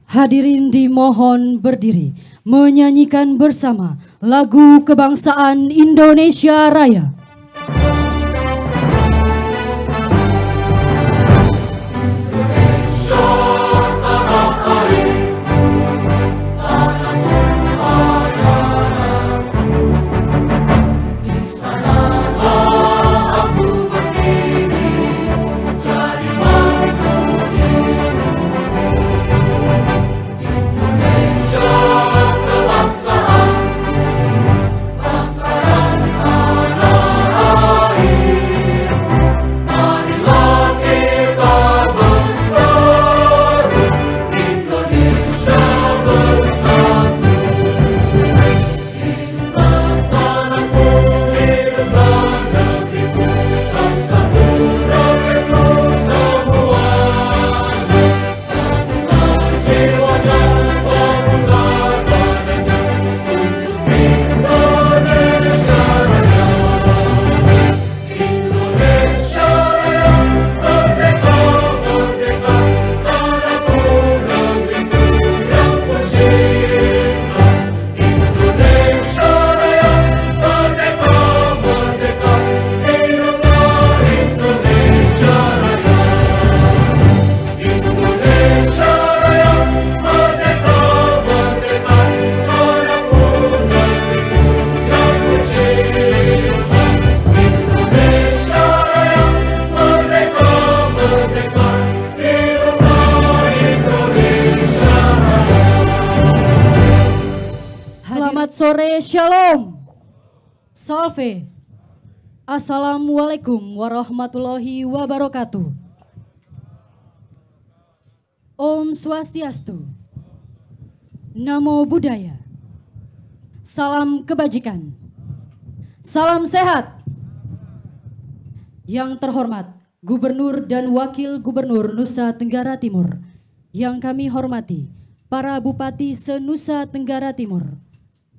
Hadirin dimohon berdiri menyanyikan bersama lagu kebangsaan Indonesia Raya. Selamat sore, Shalom, Salve, Assalamualaikum warahmatullahi wabarakatuh. Om Swastiastu, Namo Buddhaya, salam kebajikan, salam sehat. Yang terhormat Gubernur dan Wakil Gubernur Nusa Tenggara Timur, yang kami hormati para Bupati se-Nusa Tenggara Timur,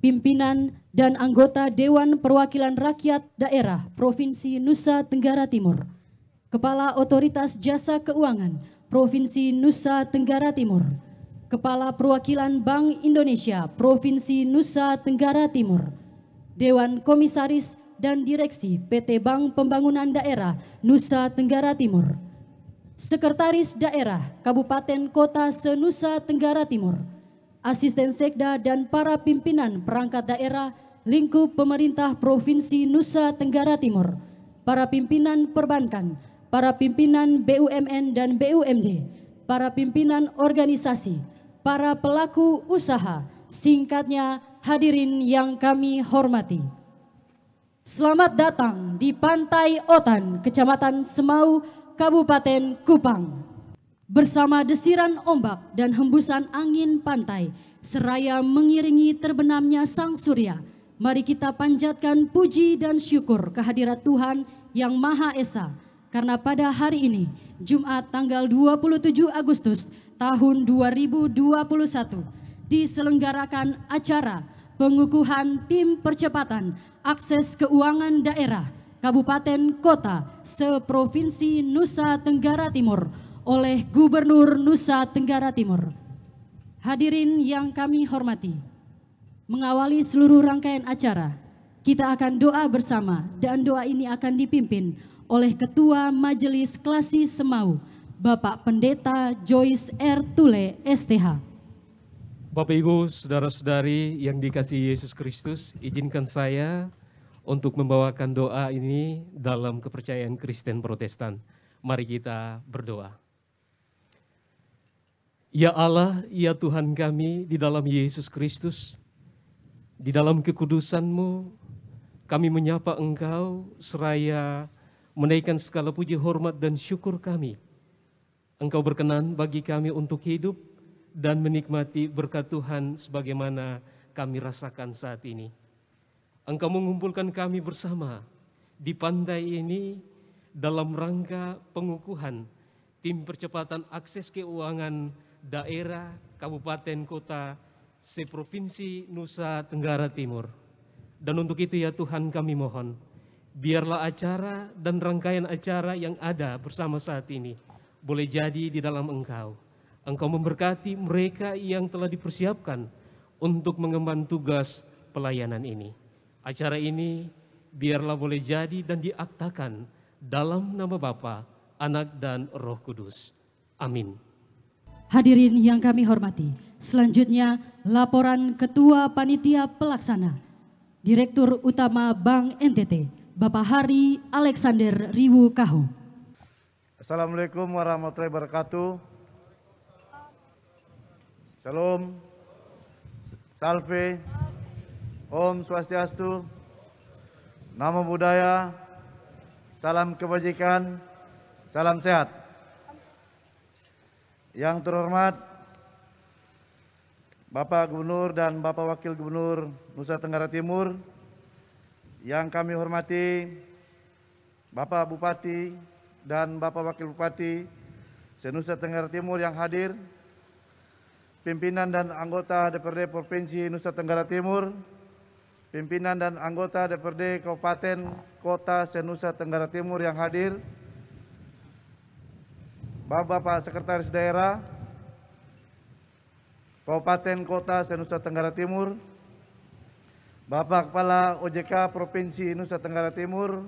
pimpinan dan anggota Dewan Perwakilan Rakyat Daerah Provinsi Nusa Tenggara Timur, Kepala Otoritas Jasa Keuangan Provinsi Nusa Tenggara Timur, Kepala Perwakilan Bank Indonesia Provinsi Nusa Tenggara Timur, Dewan Komisaris dan Direksi PT Bank Pembangunan Daerah Nusa Tenggara Timur, Sekretaris Daerah Kabupaten Kota se-Nusa Tenggara Timur, Asisten Sekda dan para pimpinan perangkat daerah lingkup pemerintah Provinsi Nusa Tenggara Timur, para pimpinan perbankan, para pimpinan BUMN dan BUMD, para pimpinan organisasi, para pelaku usaha, singkatnya hadirin yang kami hormati. Selamat datang di Pantai Otan, Kecamatan Semau, Kabupaten Kupang. Bersama desiran ombak dan hembusan angin pantai, seraya mengiringi terbenamnya sang surya, mari kita panjatkan puji dan syukur kehadirat Tuhan yang Maha Esa, karena pada hari ini, Jumat tanggal 27 Agustus tahun 2021, diselenggarakan acara pengukuhan tim percepatan akses keuangan daerah Kabupaten Kota se-Provinsi Nusa Tenggara Timur oleh Gubernur Nusa Tenggara Timur. Hadirin yang kami hormati, mengawali seluruh rangkaian acara, kita akan doa bersama dan doa ini akan dipimpin oleh Ketua Majelis Klasi Semau, Bapak Pendeta Joyce R. Tule, STH. Bapak Ibu, saudara-saudari yang dikasihi Yesus Kristus, izinkan saya untuk membawakan doa ini dalam kepercayaan Kristen Protestan. Mari kita berdoa. Ya Allah, ya Tuhan kami di dalam Yesus Kristus, di dalam kekudusan-Mu, kami menyapa Engkau seraya menaikkan segala puji, hormat, dan syukur kami. Engkau berkenan bagi kami untuk hidup dan menikmati berkat Tuhan sebagaimana kami rasakan saat ini. Engkau mengumpulkan kami bersama di pantai ini dalam rangka pengukuhan tim percepatan akses keuangan daerah, kabupaten, kota, seprovinsi Nusa Tenggara Timur. Dan untuk itu ya Tuhan kami mohon, biarlah acara dan rangkaian acara yang ada bersama saat ini boleh jadi di dalam Engkau. Engkau memberkati mereka yang telah dipersiapkan untuk mengemban tugas pelayanan ini. Acara ini biarlah boleh jadi dan diaktakan dalam nama Bapa, Anak, dan Roh Kudus. Amin. Hadirin yang kami hormati, selanjutnya laporan Ketua Panitia Pelaksana, Direktur Utama Bank NTT, Bapak Hari Alexander Riwu Kaho. Assalamualaikum warahmatullahi wabarakatuh. Salam, Salve, Om Swastiastu, Namo Buddhaya, salam kebajikan, salam sehat. Yang terhormat Bapak Gubernur dan Bapak Wakil Gubernur Nusa Tenggara Timur, yang kami hormati Bapak Bupati dan Bapak Wakil Bupati se-Nusa Tenggara Timur yang hadir, pimpinan dan anggota DPRD Provinsi Nusa Tenggara Timur, pimpinan dan anggota DPRD Kabupaten Kota se-Nusa Tenggara Timur yang hadir, Bapak Sekretaris Daerah Kabupaten Kota se-Nusa Tenggara Timur, Bapak Kepala OJK Provinsi Nusa Tenggara Timur,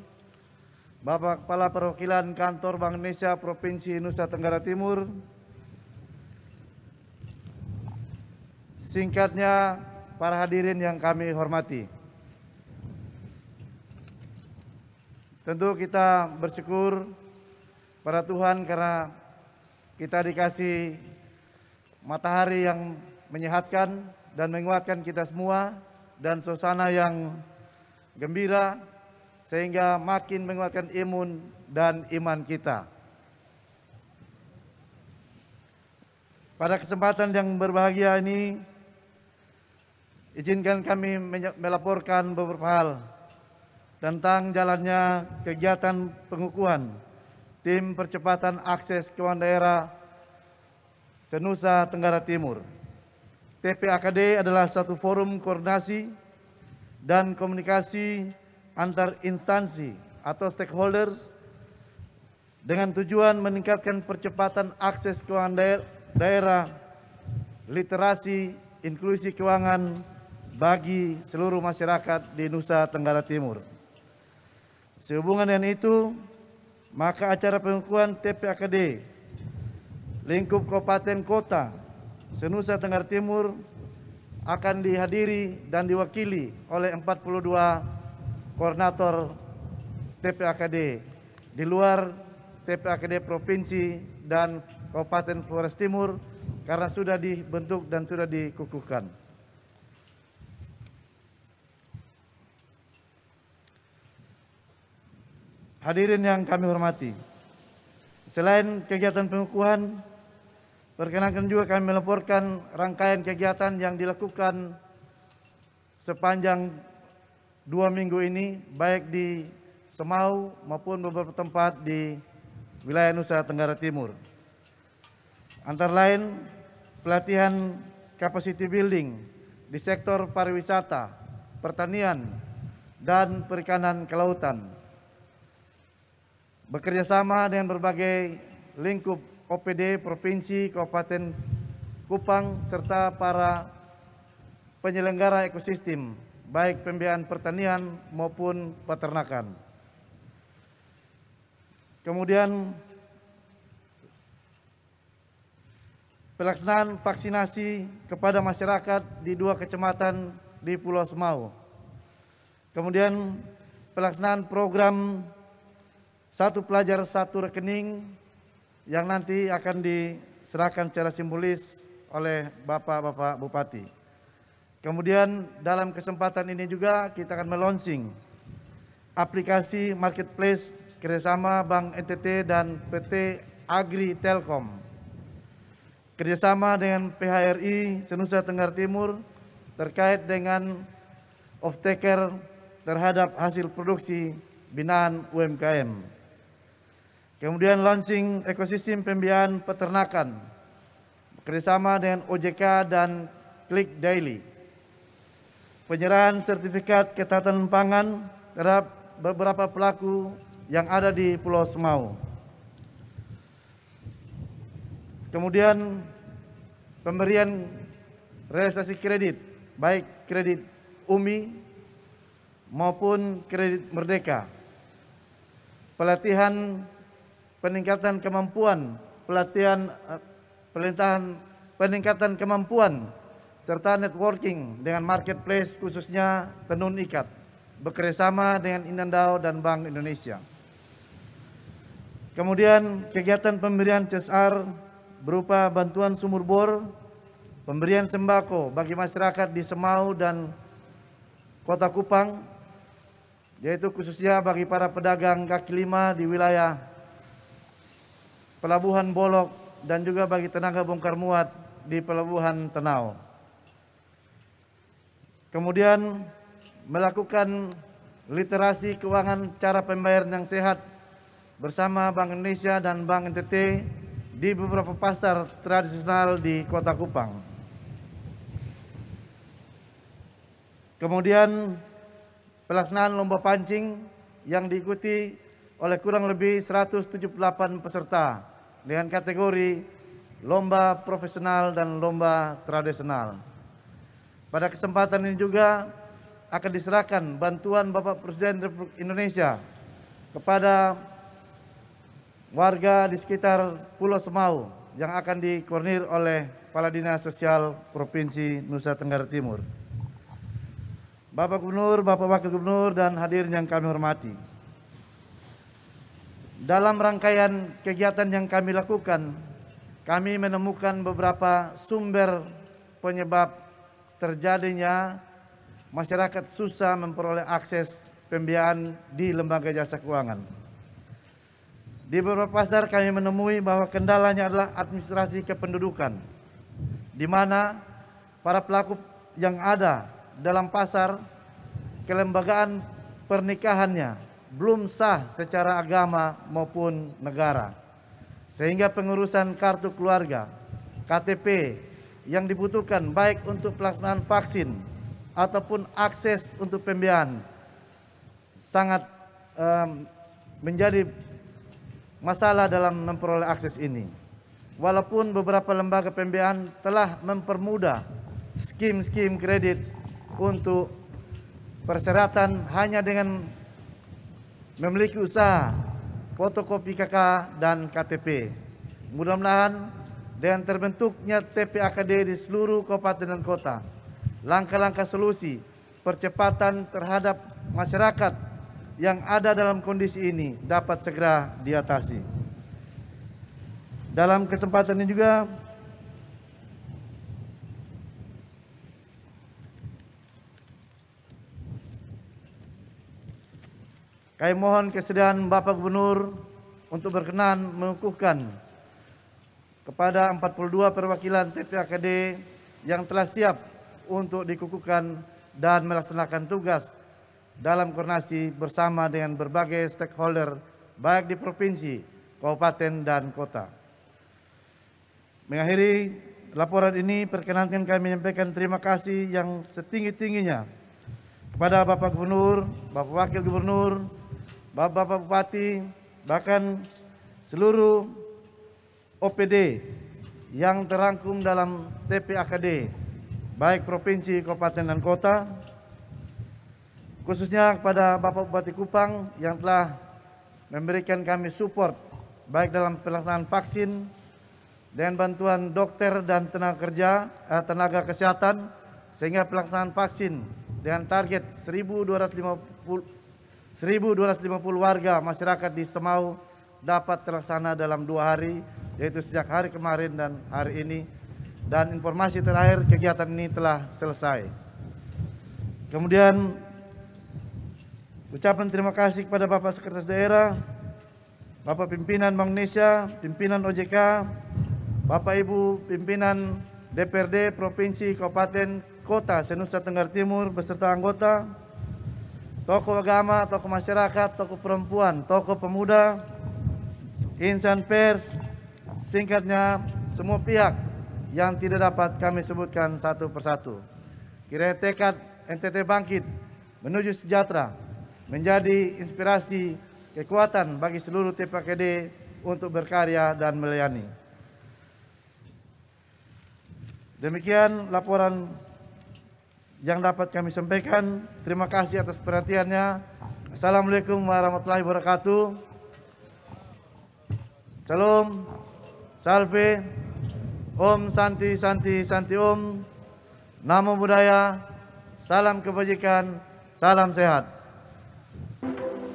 Bapak Kepala Perwakilan Kantor Bank Indonesia Provinsi Nusa Tenggara Timur. Singkatnya, para hadirin yang kami hormati. Tentu kita bersyukur pada Tuhan karena kita dikasih matahari yang menyehatkan dan menguatkan kita semua, dan suasana yang gembira sehingga makin menguatkan imun dan iman kita. Pada kesempatan yang berbahagia ini, izinkan kami melaporkan beberapa hal tentang jalannya kegiatan pengukuhan Tim Percepatan Akses Keuangan Daerah se-Nusa Tenggara Timur. TPAKD adalah satu forum koordinasi dan komunikasi antar instansi atau stakeholders dengan tujuan meningkatkan percepatan akses keuangan daerah, literasi, inklusi keuangan bagi seluruh masyarakat di Nusa Tenggara Timur. Sehubungan dengan itu, maka acara pengukuhan TPAKD lingkup kabupaten kota se-Nusa Tenggara Timur akan dihadiri dan diwakili oleh 42 koordinator TPAKD di luar TPAKD provinsi dan Kabupaten Flores Timur karena sudah dibentuk dan sudah dikukuhkan. Hadirin yang kami hormati, selain kegiatan pengukuhan, perkenankan juga kami melaporkan rangkaian kegiatan yang dilakukan sepanjang 2 minggu ini, baik di Semau maupun beberapa tempat di wilayah Nusa Tenggara Timur. Antara lain, pelatihan capacity building di sektor pariwisata, pertanian, dan perikanan kelautan. Bekerjasama dengan berbagai lingkup OPD Provinsi, Kabupaten Kupang, serta para penyelenggara ekosistem, baik pembiayaan pertanian maupun peternakan. Kemudian pelaksanaan vaksinasi kepada masyarakat di 2 kecamatan di Pulau Semau. Kemudian pelaksanaan program 1 pelajar 1 rekening yang nanti akan diserahkan secara simbolis oleh Bapak-Bapak Bupati. Kemudian dalam kesempatan ini juga kita akan meluncurkan aplikasi marketplace kerjasama Bank NTT dan PT Agri Telkom. Kerjasama dengan PHRI se-Nusa Tenggara Timur terkait dengan off-taker terhadap hasil produksi binaan UMKM. Kemudian launching ekosistem pembiayaan peternakan kerjasama dengan OJK dan Klik Daily. Penyerahan sertifikat ketahanan pangan terhadap beberapa pelaku yang ada di Pulau Semau. Kemudian pemberian realisasi kredit, baik kredit UMI maupun kredit Merdeka, pelatihan peningkatan kemampuan, peningkatan kemampuan serta networking dengan marketplace khususnya Tenun Ikat, bekerjasama dengan Inandao dan Bank Indonesia. Kemudian kegiatan pemberian CSR berupa bantuan sumur bor, pemberian sembako bagi masyarakat di Semau dan Kota Kupang, yaitu khususnya bagi para pedagang kaki lima di wilayah Pelabuhan Bolok dan juga bagi tenaga bongkar muat di Pelabuhan Tenau. Kemudian melakukan literasi keuangan cara pembayaran yang sehat bersama Bank Indonesia dan Bank NTT di beberapa pasar tradisional di Kota Kupang. Kemudian pelaksanaan lomba pancing yang diikuti oleh kurang lebih 178 peserta dengan kategori lomba profesional dan lomba tradisional. Pada kesempatan ini juga akan diserahkan bantuan Bapak Presiden Republik Indonesia kepada warga di sekitar Pulau Semau yang akan dikoordinir oleh Kepala Dinas Sosial Provinsi Nusa Tenggara Timur. Bapak Gubernur, Bapak Wakil Gubernur, dan hadirin yang kami hormati. Dalam rangkaian kegiatan yang kami lakukan, kami menemukan beberapa sumber penyebab terjadinya masyarakat susah memperoleh akses pembiayaan di lembaga jasa keuangan. Di beberapa pasar kami menemui bahwa kendalanya adalah administrasi kependudukan, di mana para pelaku yang ada dalam pasar kelembagaan pernikahannya belum sah secara agama maupun negara, sehingga pengurusan kartu keluarga, KTP yang dibutuhkan baik untuk pelaksanaan vaksin ataupun akses untuk pembiayaan sangat menjadi masalah dalam memperoleh akses ini. Walaupun beberapa lembaga pembiayaan telah mempermudah skim-skim kredit untuk persyaratan hanya dengan memiliki usaha, fotokopi KK dan KTP. Mudah-mudahan dengan terbentuknya TPAKD di seluruh kabupaten dan kota, langkah-langkah solusi percepatan terhadap masyarakat yang ada dalam kondisi ini dapat segera diatasi. Dalam kesempatan ini juga kami mohon kesediaan Bapak Gubernur untuk berkenan mengukuhkan kepada 42 perwakilan TPAKD yang telah siap untuk dikukuhkan dan melaksanakan tugas dalam koordinasi bersama dengan berbagai stakeholder baik di provinsi, kabupaten, dan kota. Mengakhiri laporan ini, perkenankan kami menyampaikan terima kasih yang setinggi-tingginya kepada Bapak Gubernur, Bapak Wakil Gubernur, Bapak Bupati, bahkan seluruh OPD yang terangkum dalam TPAKD, baik provinsi, kabupaten, dan kota, khususnya kepada Bapak Bupati Kupang yang telah memberikan kami support baik dalam pelaksanaan vaksin dengan bantuan dokter dan tenaga kesehatan, sehingga pelaksanaan vaksin dengan target 1.250 warga masyarakat di Semau dapat terlaksana dalam 2 hari, yaitu sejak hari kemarin dan hari ini, dan informasi terakhir kegiatan ini telah selesai. Kemudian ucapan terima kasih kepada Bapak Sekretaris Daerah, Bapak Pimpinan Bank Indonesia, Pimpinan OJK, Bapak Ibu Pimpinan DPRD Provinsi, Kabupaten, Kota se-Nusa Tenggara Timur beserta anggota, tokoh agama, tokoh masyarakat, tokoh perempuan, tokoh pemuda, insan pers, singkatnya semua pihak yang tidak dapat kami sebutkan satu persatu. Kiranya tekad NTT bangkit menuju sejahtera menjadi inspirasi kekuatan bagi seluruh TPAKD untuk berkarya dan melayani. Demikian laporan yang dapat kami sampaikan. Terima kasih atas perhatiannya. Assalamualaikum warahmatullahi wabarakatuh. Salam, salve, Om Santi Santi Santi Om, Namo Buddhaya, salam kebajikan, salam sehat.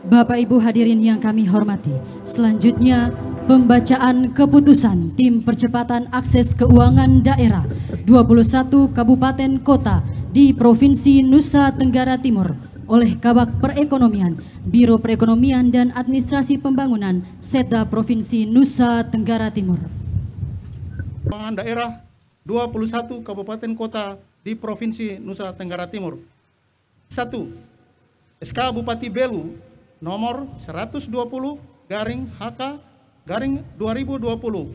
Bapak Ibu hadirin yang kami hormati, selanjutnya pembacaan keputusan Tim Percepatan Akses Keuangan Daerah 21 Kabupaten Kota di Provinsi Nusa Tenggara Timur oleh Kabak Perekonomian, Biro Perekonomian dan Administrasi Pembangunan Setda Provinsi Nusa Tenggara Timur. Keuangan Daerah 21 Kabupaten Kota di Provinsi Nusa Tenggara Timur. 1. SK Bupati Belu nomor 120/HK/2020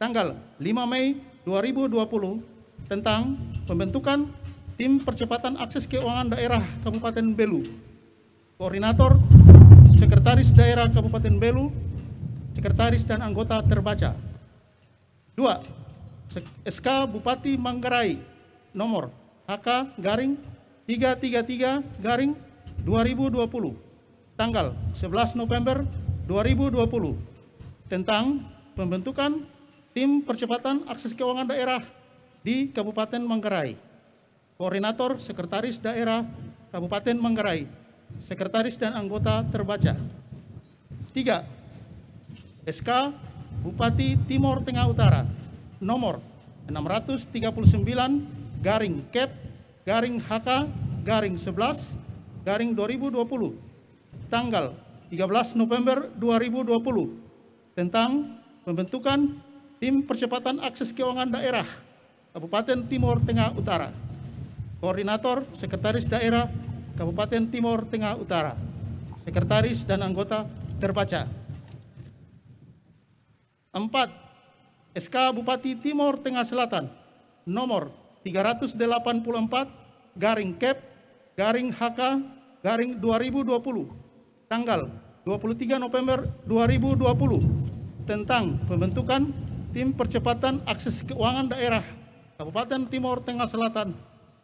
tanggal 5 Mei 2020 tentang pembentukan Tim Percepatan Akses Keuangan Daerah Kabupaten Belu. Koordinator, Sekretaris Daerah Kabupaten Belu, Sekretaris dan anggota terbaca. 2. SK Bupati Manggarai nomor HK/333/2020 tanggal 11 November 2020 tentang pembentukan Tim Percepatan Akses Keuangan Daerah di Kabupaten Manggarai. Koordinator Sekretaris Daerah Kabupaten Manggarai, Sekretaris dan anggota terbaca. 3. SK Bupati Timor Tengah Utara nomor 639/HK/11/2020 tanggal 13 November 2020 tentang pembentukan Tim Percepatan Akses Keuangan Daerah Kabupaten Timor Tengah Utara. Koordinator Sekretaris Daerah Kabupaten Timor Tengah Utara, Sekretaris dan anggota terbaca. 4. SK Bupati Timor Tengah Selatan nomor 384/KEP/HK/2020 tanggal 23 November 2020 tentang pembentukan Tim Percepatan Akses Keuangan Daerah Kabupaten Timor Tengah Selatan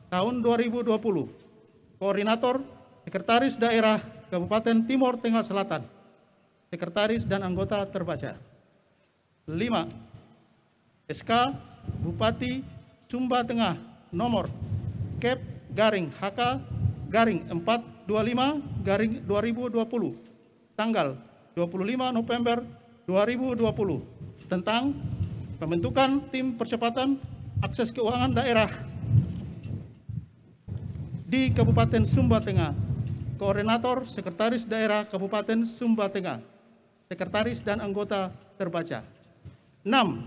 tahun 2020. Koordinator Sekretaris Daerah Kabupaten Timor Tengah Selatan, Sekretaris dan anggota terbaca. 5. SK Bupati Sumba Tengah nomor KEP/HK/425/2020 tanggal 25 November 2020 tentang pembentukan Tim Percepatan Akses Keuangan Daerah di Kabupaten Sumba Tengah. Koordinator Sekretaris Daerah Kabupaten Sumba Tengah, Sekretaris dan anggota terbaca. 6.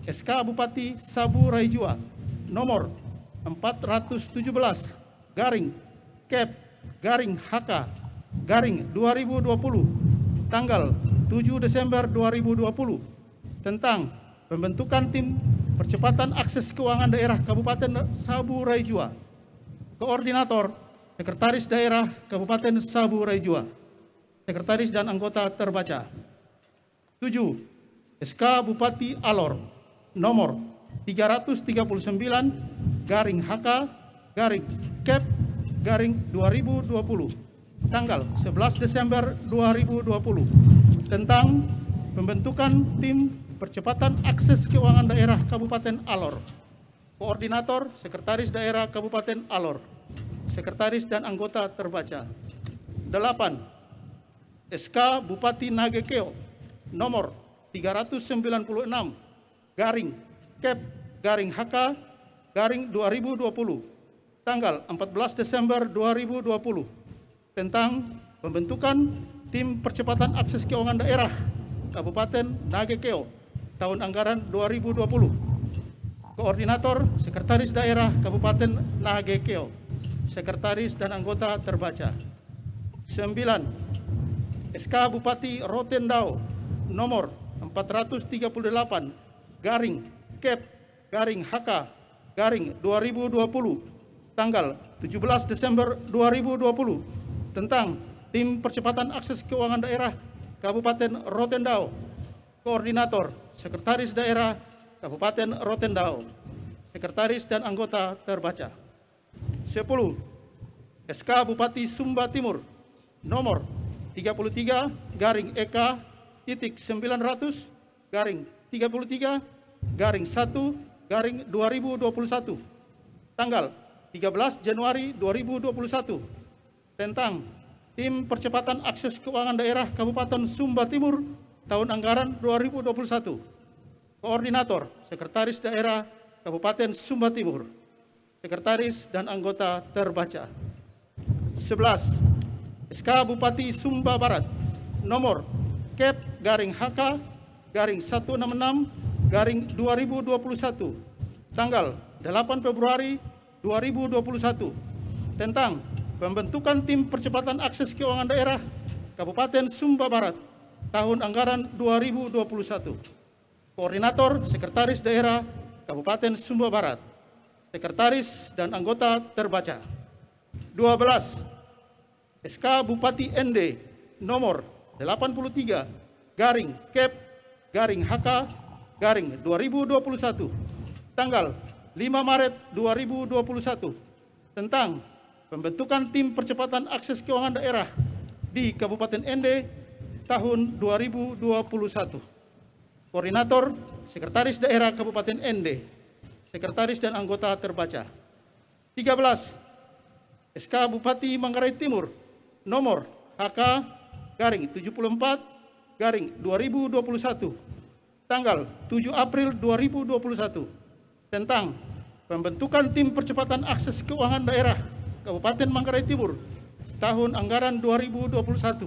SK Bupati Sabu Raijua nomor 417/KEP/HK/2020 tanggal 7 Desember 2020 tentang pembentukan Tim Percepatan Akses Keuangan Daerah Kabupaten Sabu Raijua. Koordinator Sekretaris Daerah Kabupaten Sabu Raijua, Sekretaris dan anggota terbaca. 7. SK Bupati Alor nomor 339/HK/KEP/2020 tanggal 11 Desember 2020 tentang pembentukan Tim Percepatan Akses Keuangan Daerah Kabupaten Alor. Koordinator Sekretaris Daerah Kabupaten Alor, Sekretaris dan anggota terbaca. 8. SK Bupati Nagekeo nomor 396/KEP/HK/2020 tanggal 14 Desember 2020 tentang pembentukan Tim Percepatan Akses Keuangan Daerah Kabupaten Nagekeo tahun anggaran 2020. Koordinator Sekretaris Daerah Kabupaten Nagekeo, Sekretaris dan anggota terbaca. 9. SK Bupati Rotendao nomor 438/KEP/HK/2020 tanggal 17 Desember 2020 tentang Tim Percepatan Akses Keuangan Daerah Kabupaten Rotendao. Koordinator Sekretaris Daerah Kabupaten Rotendao, Sekretaris dan anggota terbaca. 10. SK Bupati Sumba Timur nomor 33/900/33/1/2021 tanggal 13 Januari 2021 tentang Tim Percepatan Akses Keuangan Daerah Kabupaten Sumba Timur tahun anggaran 2021. Koordinator Sekretaris Daerah Kabupaten Sumba Timur. Sekretaris dan anggota terbaca. 11. SK Bupati Sumba Barat nomor Kep/HK/166/2021 tanggal 8 Februari 2021 tentang pembentukan Tim Percepatan Akses Keuangan Daerah Kabupaten Sumba Barat tahun anggaran 2021. Koordinator Sekretaris Daerah Kabupaten Sumba Barat. Sekretaris dan anggota terbaca. 12. SK Bupati ND nomor 83/Kep/HK/2021 tanggal 5 Maret 2021 tentang pembentukan Tim Percepatan Akses Keuangan Daerah di Kabupaten ND tahun 2021. Koordinator Sekretaris Daerah Kabupaten ND. Sekretaris dan anggota terbaca. 13. SK Bupati Manggarai Timur nomor HK/74/2021 tanggal 7 April 2021 tentang pembentukan Tim Percepatan Akses Keuangan Daerah Kabupaten Manggarai Timur tahun anggaran 2021.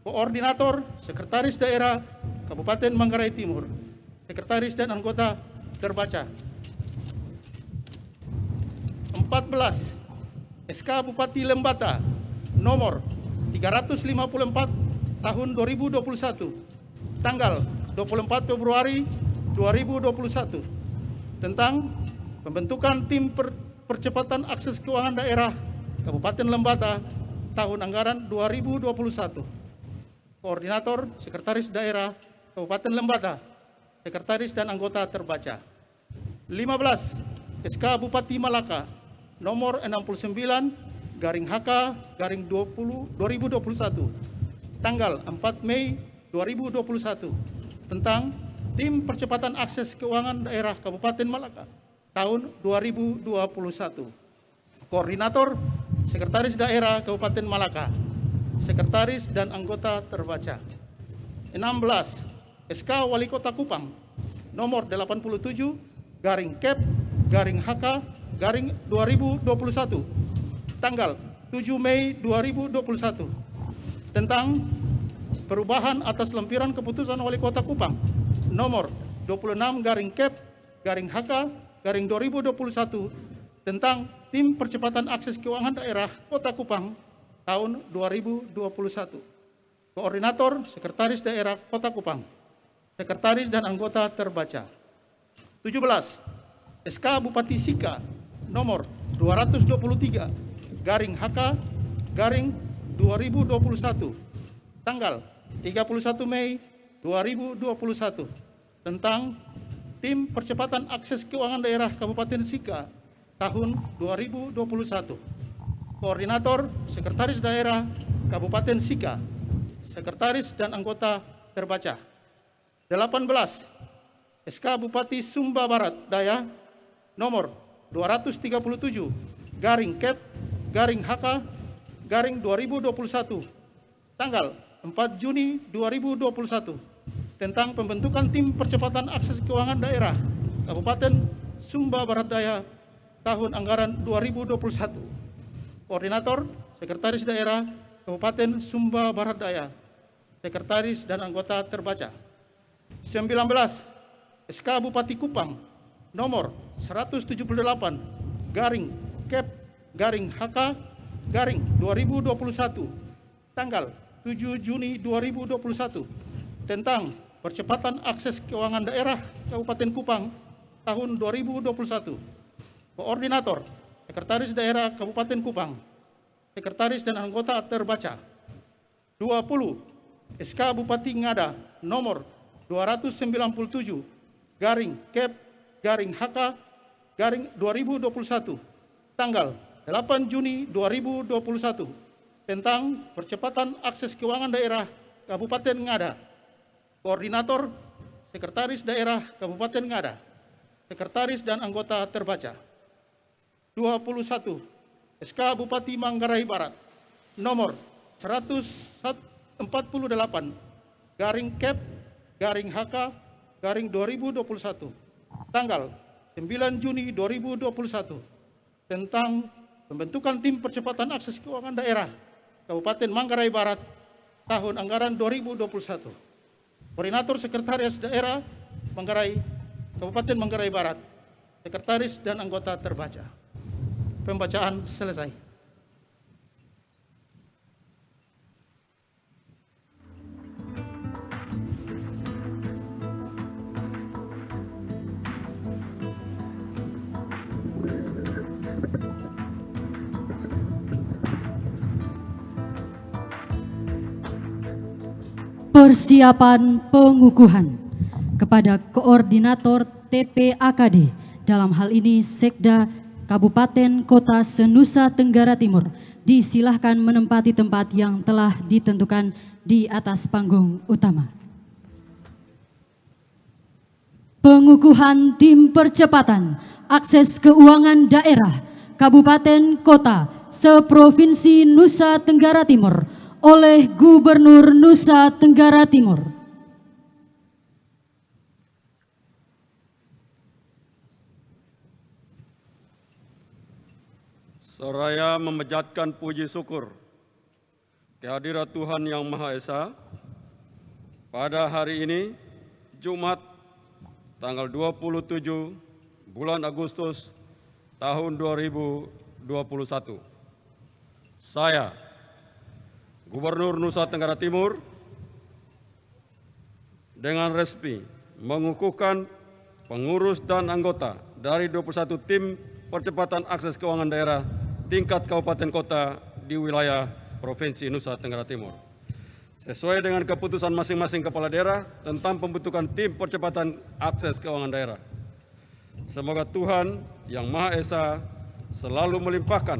Koordinator Sekretaris Daerah Kabupaten Manggarai Timur. Sekretaris dan anggota terbaca. 14. SK Bupati Lembata nomor 354 tahun 2021 tanggal 24 Februari 2021 tentang pembentukan Tim Percepatan Akses Keuangan Daerah Kabupaten Lembata tahun anggaran 2021. Koordinator Sekretaris Daerah Kabupaten Lembata. Sekretaris dan anggota terbaca. 15. SK Bupati Malaka nomor 69/HK/2021 tanggal 4 Mei 2021 tentang Tim Percepatan Akses Keuangan Daerah Kabupaten Malaka tahun 2021. Koordinator Sekretaris Daerah Kabupaten Malaka. Sekretaris dan anggota terbaca. 16. SK Wali Kota Kupang nomor 87/Kep/HK/2021 tanggal 7 Mei 2021 tentang perubahan atas lempiran keputusan Wali Kota Kupang nomor 26/Kep/HK/2021 tentang Tim Percepatan Akses Keuangan Daerah Kota Kupang tahun 2021. Koordinator Sekretaris Daerah Kota Kupang. Sekretaris dan anggota terbaca. 17. SK Bupati Sika nomor 223/HK/2021 tanggal 31 Mei 2021 tentang Tim Percepatan Akses Keuangan Daerah Kabupaten Sika tahun 2021. Koordinator Sekretaris Daerah Kabupaten Sika. Sekretaris dan anggota terbaca. 18. SK Bupati Sumba Barat Daya nomor 237/Kep/HK/2021 tanggal 4 Juni 2021 tentang pembentukan Tim Percepatan Akses Keuangan Daerah Kabupaten Sumba Barat Daya tahun anggaran 2021. Koordinator Sekretaris Daerah Kabupaten Sumba Barat Daya. Sekretaris dan anggota terbaca. 19. SK Bupati Kupang nomor 178/Kep/HK/2021 tanggal 7 Juni 2021 tentang percepatan akses keuangan daerah Kabupaten Kupang tahun 2021. Koordinator Sekretaris Daerah Kabupaten Kupang. Sekretaris dan anggota terbaca. 20. SK Bupati Ngada nomor 297/Kep/HK/2021 2021 tanggal 8 Juni 2021 tentang percepatan akses keuangan daerah Kabupaten Ngada. Koordinator, Sekretaris Daerah Kabupaten Ngada, Sekretaris dan anggota terbaca. 21. SK Bupati Manggarai Barat nomor 148 garing Kep garing HK garing 2021 tanggal 9 Juni 2021 tentang pembentukan tim percepatan akses keuangan daerah Kabupaten Manggarai Barat tahun anggaran 2021. Koordinator Sekretaris Daerah Kabupaten Manggarai Barat, Sekretaris dan anggota terbaca. Pembacaan selesai. Persiapan pengukuhan kepada Koordinator TPAKD, dalam hal ini Sekda Kabupaten Kota Senusa Tenggara Timur, disilahkan menempati tempat yang telah ditentukan di atas panggung utama. Pengukuhan tim percepatan akses keuangan daerah Kabupaten Kota seprovinsi Nusa Tenggara Timur oleh Gubernur Nusa Tenggara Timur. Seraya memanjatkan puji syukur kehadirat Tuhan Yang Maha Esa, pada hari ini, Jumat, tanggal 27 bulan Agustus tahun 2021. Saya, Gubernur Nusa Tenggara Timur, dengan resmi mengukuhkan pengurus dan anggota dari 21 tim percepatan akses keuangan daerah tingkat kabupaten kota di wilayah Provinsi Nusa Tenggara Timur. Sesuai dengan keputusan masing-masing kepala daerah tentang pembentukan tim percepatan akses keuangan daerah. Semoga Tuhan Yang Maha Esa selalu melimpahkan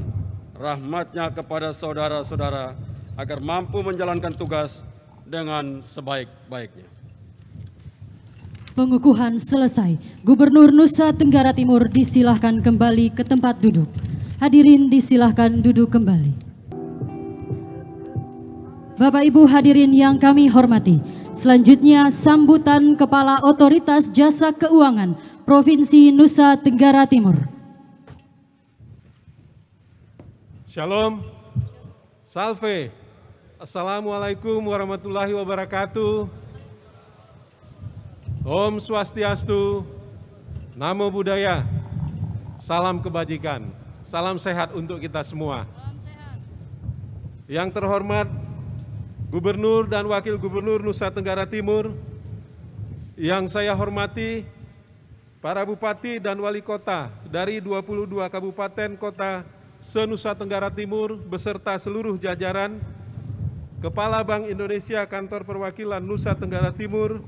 rahmat-Nya kepada saudara-saudara agar mampu menjalankan tugas dengan sebaik-baiknya. Pengukuhan selesai. Gubernur Nusa Tenggara Timur disilahkan kembali ke tempat duduk. Hadirin disilahkan duduk kembali. Bapak Ibu hadirin yang kami hormati, selanjutnya sambutan Kepala Otoritas Jasa Keuangan Provinsi Nusa Tenggara Timur. Shalom, salve, assalamualaikum warahmatullahi wabarakatuh. Om Swastiastu, Namo Buddhaya, salam kebajikan, salam sehat untuk kita semua. Yang terhormat Gubernur dan Wakil Gubernur Nusa Tenggara Timur, yang saya hormati para Bupati dan Wali Kota dari 22 Kabupaten Kota se-Nusa Tenggara Timur beserta seluruh jajaran, Kepala Bank Indonesia Kantor Perwakilan Nusa Tenggara Timur,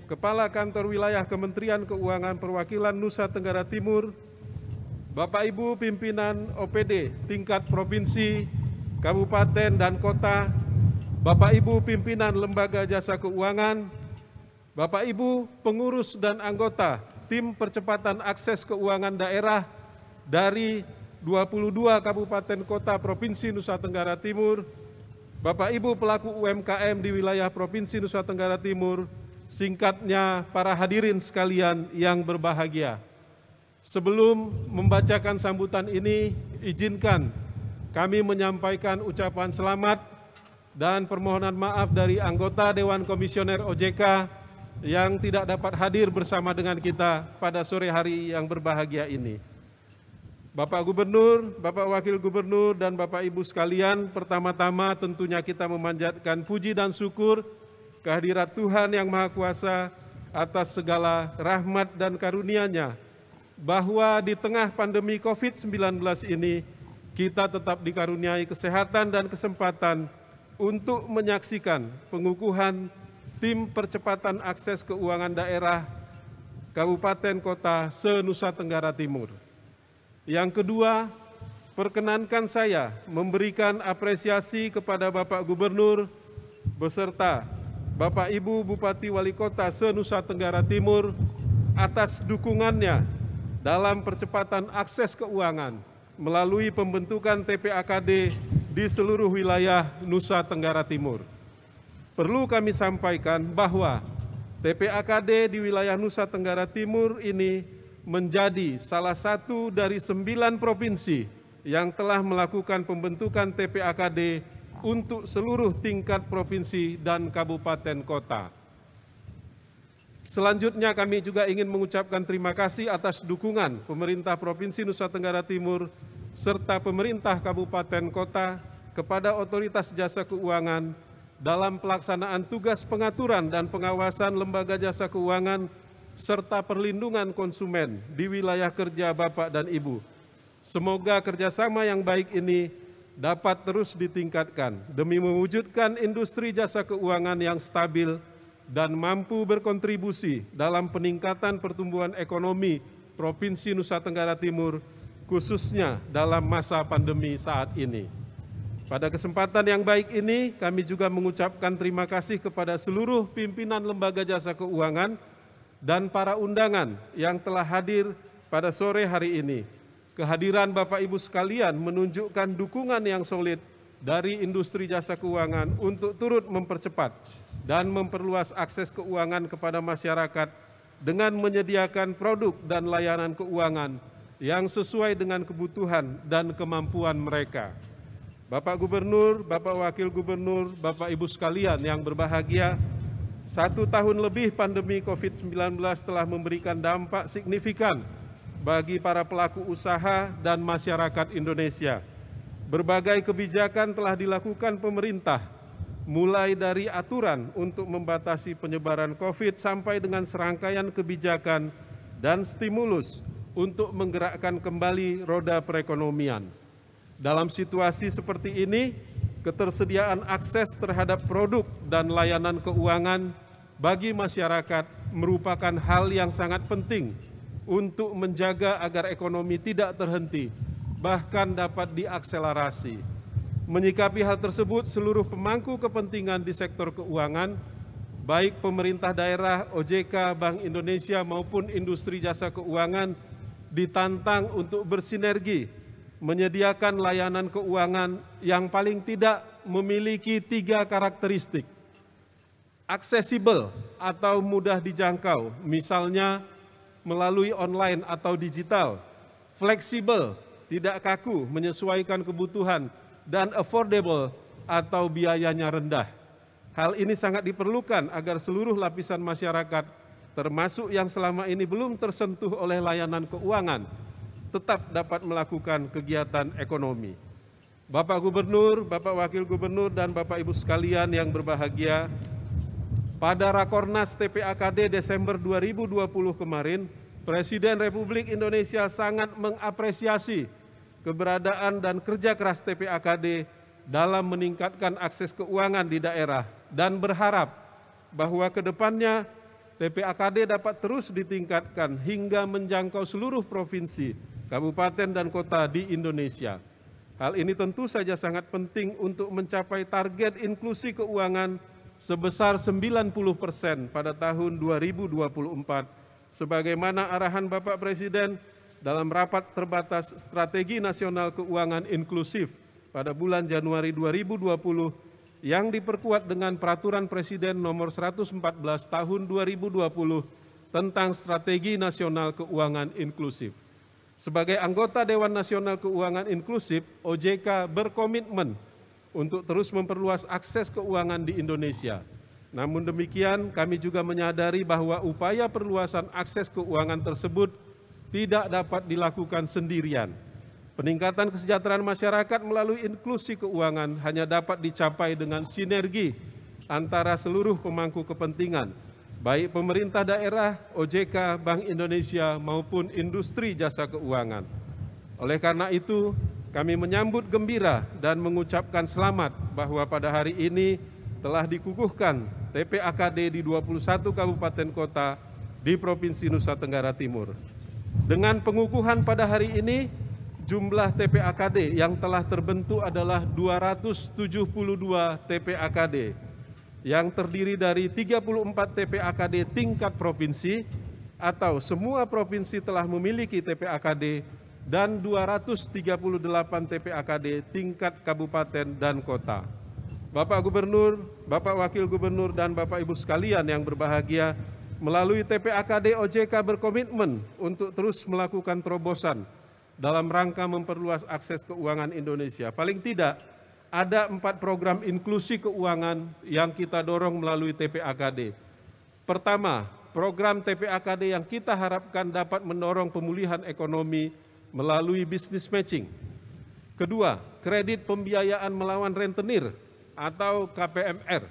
Kepala Kantor Wilayah Kementerian Keuangan Perwakilan Nusa Tenggara Timur, Bapak Ibu pimpinan OPD tingkat provinsi, kabupaten dan kota, Bapak Ibu pimpinan lembaga jasa keuangan, Bapak Ibu pengurus dan anggota tim percepatan akses keuangan daerah dari 22 kabupaten kota provinsi Nusa Tenggara Timur, Bapak Ibu pelaku UMKM di wilayah Provinsi Nusa Tenggara Timur, singkatnya para hadirin sekalian yang berbahagia. Sebelum membacakan sambutan ini, izinkan kami menyampaikan ucapan selamat dan permohonan maaf dari anggota Dewan Komisioner OJK yang tidak dapat hadir bersama dengan kita pada sore hari yang berbahagia ini. Bapak Gubernur, Bapak Wakil Gubernur, dan Bapak Ibu sekalian, pertama-tama tentunya kita memanjatkan puji dan syukur kehadirat Tuhan Yang Maha Kuasa atas segala rahmat dan karunia-Nya, bahwa di tengah pandemi COVID-19 ini, kita tetap dikaruniai kesehatan dan kesempatan untuk menyaksikan pengukuhan tim percepatan akses keuangan daerah Kabupaten Kota se-Nusa Tenggara Timur. Yang kedua, perkenankan saya memberikan apresiasi kepada Bapak Gubernur beserta Bapak Ibu Bupati Wali Kota se-Nusa Tenggara Timur atas dukungannya dalam percepatan akses keuangan melalui pembentukan TPAKD di seluruh wilayah Nusa Tenggara Timur. Perlu kami sampaikan bahwa TPAKD di wilayah Nusa Tenggara Timur ini menjadi salah satu dari 9 provinsi yang telah melakukan pembentukan TPAKD untuk seluruh tingkat provinsi dan kabupaten kota. Selanjutnya kami juga ingin mengucapkan terima kasih atas dukungan pemerintah Provinsi Nusa Tenggara Timur serta pemerintah kabupaten kota kepada Otoritas Jasa Keuangan dalam pelaksanaan tugas pengaturan dan pengawasan lembaga jasa keuangan serta perlindungan konsumen di wilayah kerja Bapak dan Ibu. Semoga kerjasama yang baik ini dapat terus ditingkatkan demi mewujudkan industri jasa keuangan yang stabil dan mampu berkontribusi dalam peningkatan pertumbuhan ekonomi Provinsi Nusa Tenggara Timur, khususnya dalam masa pandemi saat ini. Pada kesempatan yang baik ini, kami juga mengucapkan terima kasih kepada seluruh pimpinan lembaga jasa keuangan dan para undangan yang telah hadir pada sore hari ini. Kehadiran Bapak Ibu sekalian menunjukkan dukungan yang solid dari industri jasa keuangan untuk turut mempercepat dan memperluas akses keuangan kepada masyarakat dengan menyediakan produk dan layanan keuangan yang sesuai dengan kebutuhan dan kemampuan mereka. Bapak Gubernur, Bapak Wakil Gubernur, Bapak Ibu sekalian yang berbahagia, 1 tahun lebih pandemi COVID-19 telah memberikan dampak signifikan bagi para pelaku usaha dan masyarakat Indonesia. Berbagai kebijakan telah dilakukan pemerintah, mulai dari aturan untuk membatasi penyebaran COVID sampai dengan serangkaian kebijakan dan stimulus untuk menggerakkan kembali roda perekonomian. Dalam situasi seperti ini, ketersediaan akses terhadap produk dan layanan keuangan bagi masyarakat merupakan hal yang sangat penting untuk menjaga agar ekonomi tidak terhenti, bahkan dapat diakselerasi. Menyikapi hal tersebut, seluruh pemangku kepentingan di sektor keuangan, baik pemerintah daerah, OJK, Bank Indonesia maupun industri jasa keuangan, ditantang untuk bersinergi menyediakan layanan keuangan yang paling tidak memiliki 3 karakteristik. Aksesibel atau mudah dijangkau, misalnya melalui online atau digital. Fleksibel, tidak kaku, menyesuaikan kebutuhan, dan affordable atau biayanya rendah. Hal ini sangat diperlukan agar seluruh lapisan masyarakat, termasuk yang selama ini belum tersentuh oleh layanan keuangan, tetap dapat melakukan kegiatan ekonomi. Bapak Gubernur, Bapak Wakil Gubernur, dan Bapak Ibu sekalian yang berbahagia, pada Rakornas TPAKD Desember 2020 kemarin, Presiden Republik Indonesia sangat mengapresiasi keberadaan dan kerja keras TPAKD dalam meningkatkan akses keuangan di daerah dan berharap bahwa ke depannya TPAKD dapat terus ditingkatkan hingga menjangkau seluruh provinsi, kabupaten dan kota di Indonesia. Hal ini tentu saja sangat penting untuk mencapai target inklusi keuangan sebesar 90% pada tahun 2024, sebagaimana arahan Bapak Presiden dalam rapat terbatas Strategi Nasional Keuangan Inklusif pada bulan Januari 2020 yang diperkuat dengan Peraturan Presiden Nomor 114 Tahun 2020 tentang Strategi Nasional Keuangan Inklusif. Sebagai anggota Dewan Nasional Keuangan Inklusif, OJK berkomitmen untuk terus memperluas akses keuangan di Indonesia. Namun demikian, kami juga menyadari bahwa upaya perluasan akses keuangan tersebut tidak dapat dilakukan sendirian. Peningkatan kesejahteraan masyarakat melalui inklusi keuangan hanya dapat dicapai dengan sinergi antara seluruh pemangku kepentingan, baik pemerintah daerah, OJK, Bank Indonesia, maupun industri jasa keuangan. Oleh karena itu, kami menyambut gembira dan mengucapkan selamat bahwa pada hari ini telah dikukuhkan TPAKD di 21 kabupaten kota di Provinsi Nusa Tenggara Timur. Dengan pengukuhan pada hari ini, jumlah TPAKD yang telah terbentuk adalah 272 TPAKD yang terdiri dari 34 TPAKD tingkat provinsi atau semua provinsi telah memiliki TPAKD dan 238 TPAKD tingkat kabupaten dan kota. Bapak Gubernur, Bapak Wakil Gubernur, dan Bapak Ibu sekalian yang berbahagia, melalui TPAKD OJK berkomitmen untuk terus melakukan terobosan dalam rangka memperluas akses keuangan Indonesia. Paling tidak, ada 4 program inklusi keuangan yang kita dorong melalui TPAKD. Pertama, program TPAKD yang kita harapkan dapat mendorong pemulihan ekonomi melalui business matching. Kedua, kredit pembiayaan melawan rentenir atau KPMR,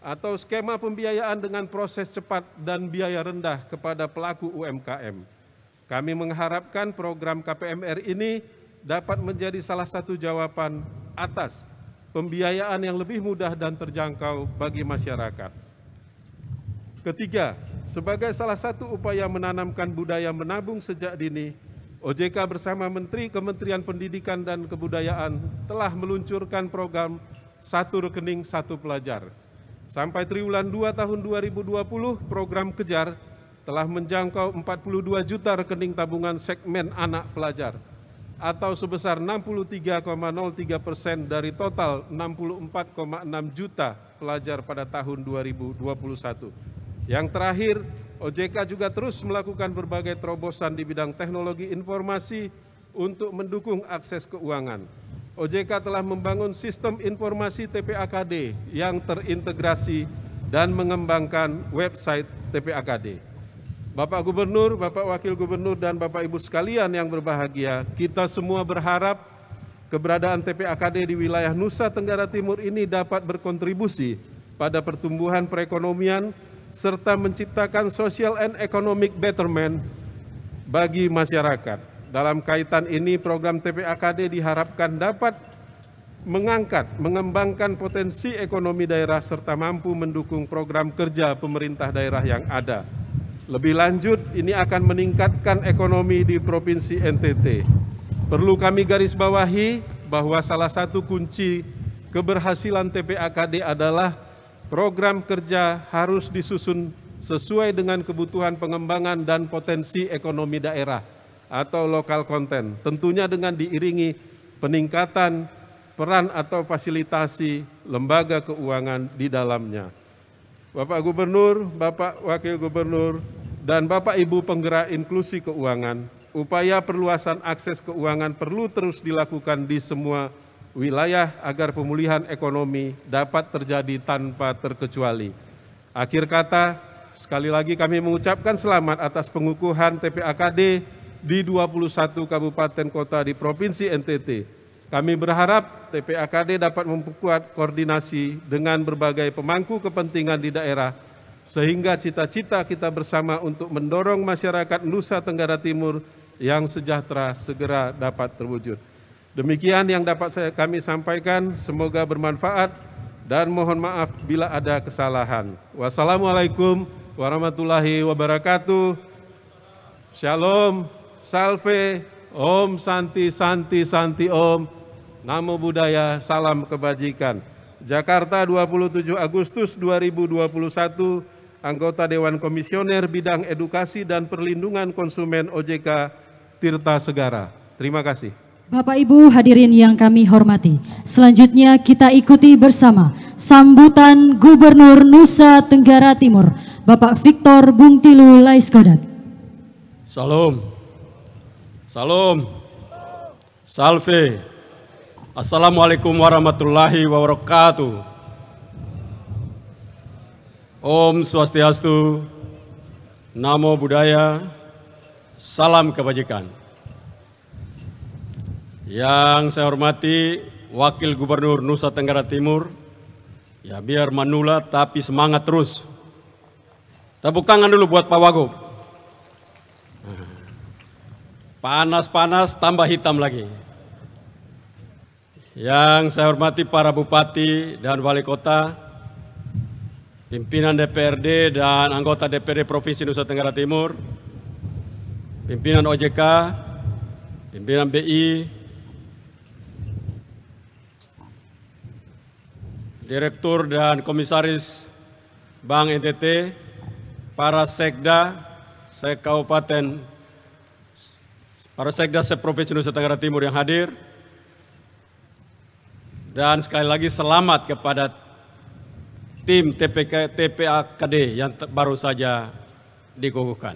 atau skema pembiayaan dengan proses cepat dan biaya rendah kepada pelaku UMKM. Kami mengharapkan program KPMR ini dapat menjadi salah satu jawaban atas pembiayaan yang lebih mudah dan terjangkau bagi masyarakat. Ketiga, sebagai salah satu upaya menanamkan budaya menabung sejak dini, OJK bersama Menteri Kementerian Pendidikan dan Kebudayaan telah meluncurkan program Satu Rekening Satu Pelajar. Sampai triwulan 2 tahun 2020, program Kejar telah menjangkau 42 juta rekening tabungan segmen anak pelajar, atau sebesar 63,03% dari total 64,6 juta pelajar pada tahun 2021. Yang terakhir, OJK juga terus melakukan berbagai terobosan di bidang teknologi informasi untuk mendukung akses keuangan. OJK telah membangun sistem informasi TPAKD yang terintegrasi dan mengembangkan website TPAKD. Bapak Gubernur, Bapak Wakil Gubernur, dan Bapak Ibu sekalian yang berbahagia, kita semua berharap keberadaan TPAKD di wilayah Nusa Tenggara Timur ini dapat berkontribusi pada pertumbuhan perekonomian serta menciptakan social and economic betterment bagi masyarakat. Dalam kaitan ini, program TPAKD diharapkan dapat mengembangkan potensi ekonomi daerah serta mampu mendukung program kerja pemerintah daerah yang ada. Lebih lanjut, ini akan meningkatkan ekonomi di Provinsi NTT. Perlu kami garis bawahi bahwa salah satu kunci keberhasilan TPAKD adalah program kerja harus disusun sesuai dengan kebutuhan pengembangan dan potensi ekonomi daerah atau lokal konten, tentunya dengan diiringi peningkatan peran atau fasilitasi lembaga keuangan di dalamnya. Bapak Gubernur, Bapak Wakil Gubernur, dan Bapak Ibu penggerak inklusi keuangan, upaya perluasan akses keuangan perlu terus dilakukan di semua wilayah agar pemulihan ekonomi dapat terjadi tanpa terkecuali. Akhir kata, sekali lagi kami mengucapkan selamat atas pengukuhan TPAKD di 21 kabupaten kota di Provinsi NTT. Kami berharap TPAKD dapat memperkuat koordinasi dengan berbagai pemangku kepentingan di daerah, sehingga cita-cita kita bersama untuk mendorong masyarakat Nusa Tenggara Timur yang sejahtera segera dapat terwujud. Demikian yang dapat kami sampaikan, semoga bermanfaat dan mohon maaf bila ada kesalahan. Wassalamualaikum warahmatullahi wabarakatuh. Shalom. Salve, Om Santi Santi Santi Om, Namo Buddhaya, salam kebajikan. Jakarta 27 Agustus 2021, anggota Dewan Komisioner Bidang Edukasi dan Perlindungan Konsumen OJK Tirta Segara. Terima kasih. Bapak Ibu hadirin yang kami hormati, selanjutnya kita ikuti bersama sambutan Gubernur Nusa Tenggara Timur, Bapak Victor Bungtilu Laiskodat. Salam. Salam, salve, assalamualaikum warahmatullahi wabarakatuh. Om Swastiastu, Namo Buddhaya, salam kebajikan. Yang saya hormati Wakil Gubernur Nusa Tenggara Timur, ya biar manula tapi semangat terus. Tepuk tangan dulu buat Pak Wagub. Panas-panas tambah hitam lagi. Yang saya hormati para bupati dan wali kota, pimpinan DPRD dan anggota DPRD Provinsi Nusa Tenggara Timur, pimpinan OJK, pimpinan BI, Direktur dan Komisaris Bank NTT, para sekda se-Kabupaten, para sekda se-Provinsi Nusa Tenggara Timur yang hadir, dan sekali lagi selamat kepada tim TPAKD yang baru saja dikukuhkan.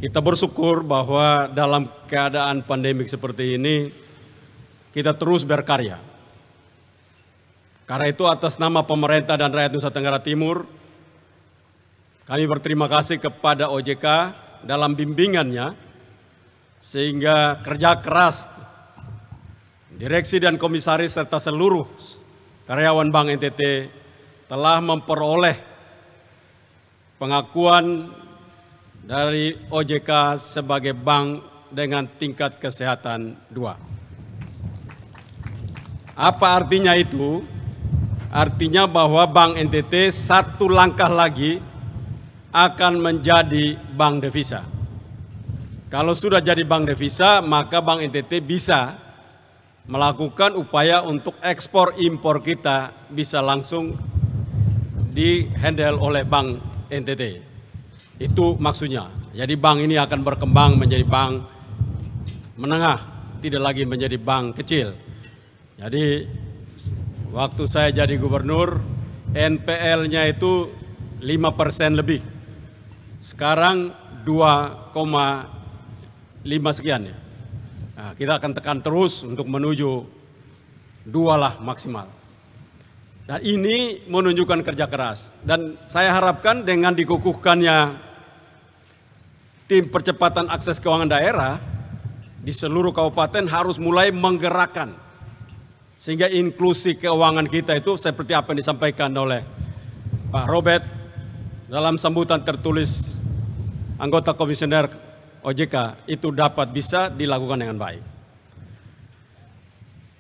Kita bersyukur bahwa dalam keadaan pandemik seperti ini, kita terus berkarya. Karena itu atas nama pemerintah dan rakyat Nusa Tenggara Timur, kami berterima kasih kepada OJK dalam bimbingannya, sehingga kerja keras direksi dan komisaris serta seluruh karyawan Bank NTT telah memperoleh pengakuan dari OJK sebagai bank dengan tingkat kesehatan 2. Apa artinya itu? Artinya bahwa Bank NTT satu langkah lagi akan menjadi bank devisa. Kalau sudah jadi bank devisa, maka Bank NTT bisa melakukan upaya untuk ekspor impor kita bisa langsung di-handle oleh Bank NTT. Itu maksudnya. Jadi bank ini akan berkembang menjadi bank menengah, tidak lagi menjadi bank kecil. Jadi waktu saya jadi gubernur, NPL-nya itu 5% lebih. Sekarang 2,5 sekian ya. Nah, kita akan tekan terus untuk menuju 2 lah maksimal. Dan ini menunjukkan kerja keras. Dan saya harapkan dengan dikukuhkannya tim percepatan akses keuangan daerah di seluruh kabupaten harus mulai menggerakkan. Sehingga inklusi keuangan kita itu seperti apa yang disampaikan oleh Pak Robert dalam sambutan tertulis anggota komisioner OJK itu dapat bisa dilakukan dengan baik.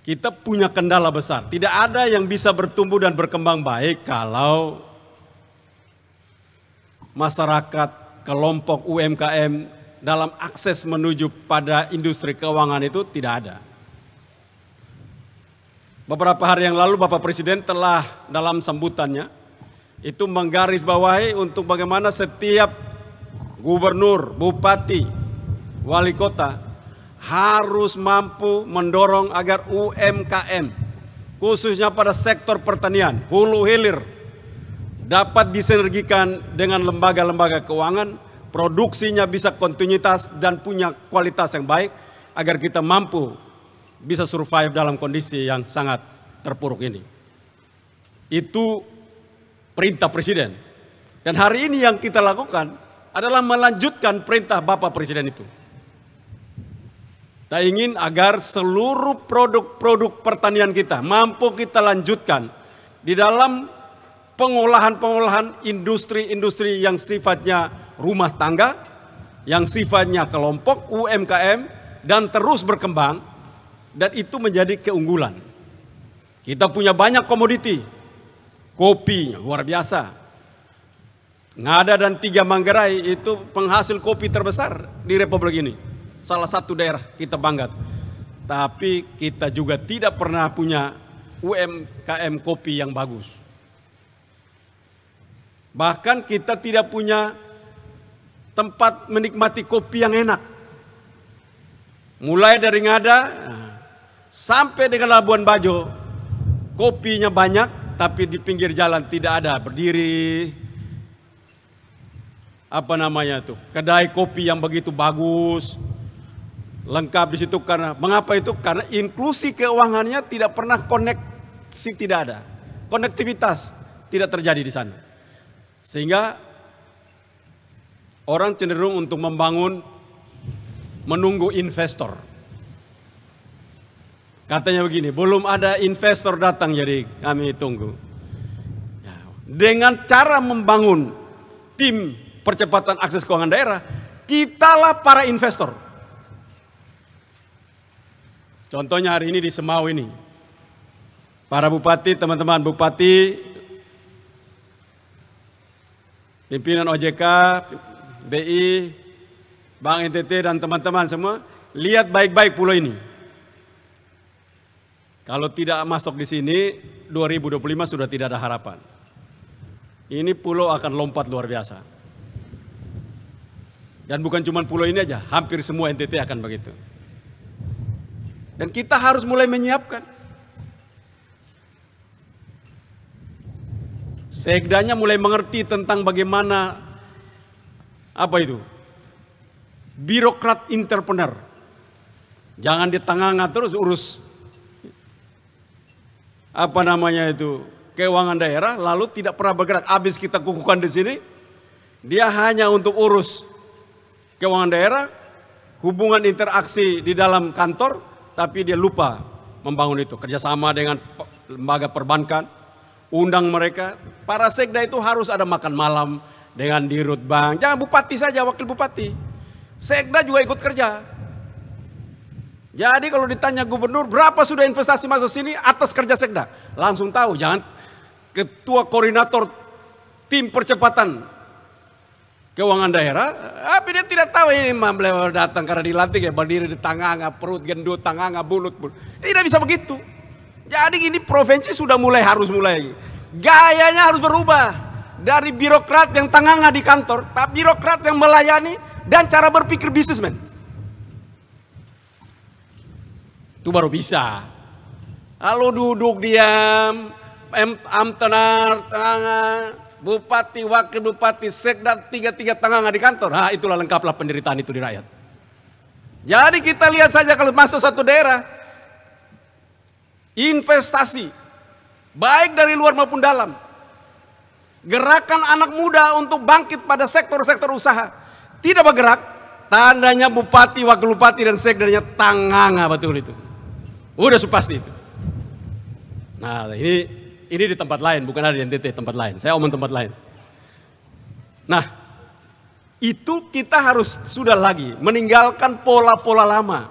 Kita punya kendala besar. Tidak ada yang bisa bertumbuh dan berkembang baik kalau masyarakat, kelompok UMKM dalam akses menuju pada industri keuangan itu tidak ada. Beberapa hari yang lalu Bapak Presiden telah dalam sambutannya itu menggarisbawahi untuk bagaimana setiap gubernur, bupati, wali kota harus mampu mendorong agar UMKM khususnya pada sektor pertanian, hulu hilir dapat disinergikan dengan lembaga-lembaga keuangan, produksinya bisa kontinuitas dan punya kualitas yang baik agar kita mampu bisa survive dalam kondisi yang sangat terpuruk ini. Itu perintah Presiden. Dan hari ini yang kita lakukan adalah melanjutkan perintah Bapak Presiden itu. Kita ingin agar seluruh produk-produk pertanian kita mampu kita lanjutkan di dalam pengolahan-pengolahan industri-industri yang sifatnya rumah tangga, yang sifatnya kelompok UMKM dan terus berkembang, dan itu menjadi keunggulan. Kita punya banyak komoditi, kopi luar biasa. Ngada dan 3 Manggarai itu penghasil kopi terbesar di Republik ini. Salah satu daerah kita bangga. Tapi kita juga tidak pernah punya UMKM kopi yang bagus. Bahkan kita tidak punya tempat menikmati kopi yang enak. Mulai dari Ngada sampai dengan Labuan Bajo, kopinya banyak, tapi di pinggir jalan tidak ada berdiri, kedai kopi yang begitu bagus, lengkap di situ. Karena mengapa itu? Karena inklusi keuangannya tidak pernah koneksi, tidak ada konektivitas, tidak terjadi di sana, sehingga orang cenderung untuk membangun menunggu investor. Katanya begini, belum ada investor datang jadi kami tunggu. Dengan cara membangun tim percepatan akses keuangan daerah, kitalah para investor. Contohnya hari ini di Semau ini, para bupati, teman-teman bupati pimpinan OJK, BI, Bank NTT dan teman-teman semua, lihat baik-baik pulau ini. Kalau tidak masuk di sini, 2025 sudah tidak ada harapan. Ini pulau akan lompat luar biasa. Dan bukan cuma pulau ini aja, hampir semua NTT akan begitu. Dan kita harus mulai menyiapkan. Sekdanya mulai mengerti tentang bagaimana birokrat entrepreneur. Jangan ditanganga terus urus keuangan daerah, lalu tidak pernah bergerak. Habis kita kukuhkan di sini, dia hanya untuk urus keuangan daerah, hubungan interaksi di dalam kantor, tapi dia lupa membangun itu. Kerjasama dengan lembaga perbankan, undang mereka. Para sekda itu harus ada makan malam dengan dirut bank. Jangan bupati saja, wakil bupati. Sekda juga ikut kerja. Jadi kalau ditanya gubernur, berapa sudah investasi masuk sini atas kerja sekda? Langsung tahu, jangan ketua koordinator tim percepatan keuangan daerah, tapi dia tidak tahu ini beliau datang karena dilantik ya, berdiri di tanganga, perut gendut, tanganga, bulut. Tidak bisa begitu. Jadi ini provinsi sudah harus mulai. Gayanya harus berubah. Dari birokrat yang tanganga di kantor, tapi birokrat yang melayani dan cara berpikir bisnismen. Itu baru bisa. Kalau duduk diam, amtenar, tanganga, bupati, wakil bupati, sekda, tiga tanganga di kantor, itulah lengkaplah penderitaan itu di rakyat. Jadi kita lihat saja kalau masuk satu daerah, investasi, baik dari luar maupun dalam, gerakan anak muda untuk bangkit pada sektor-sektor usaha, tidak bergerak, tandanya bupati, wakil bupati, dan sekdanya tanganga betul itu. Udah pasti itu. Nah ini di tempat lain, bukan ada di NTT, tempat lain. Saya omong tempat lain. Nah itu kita harus sudah lagi meninggalkan pola-pola lama.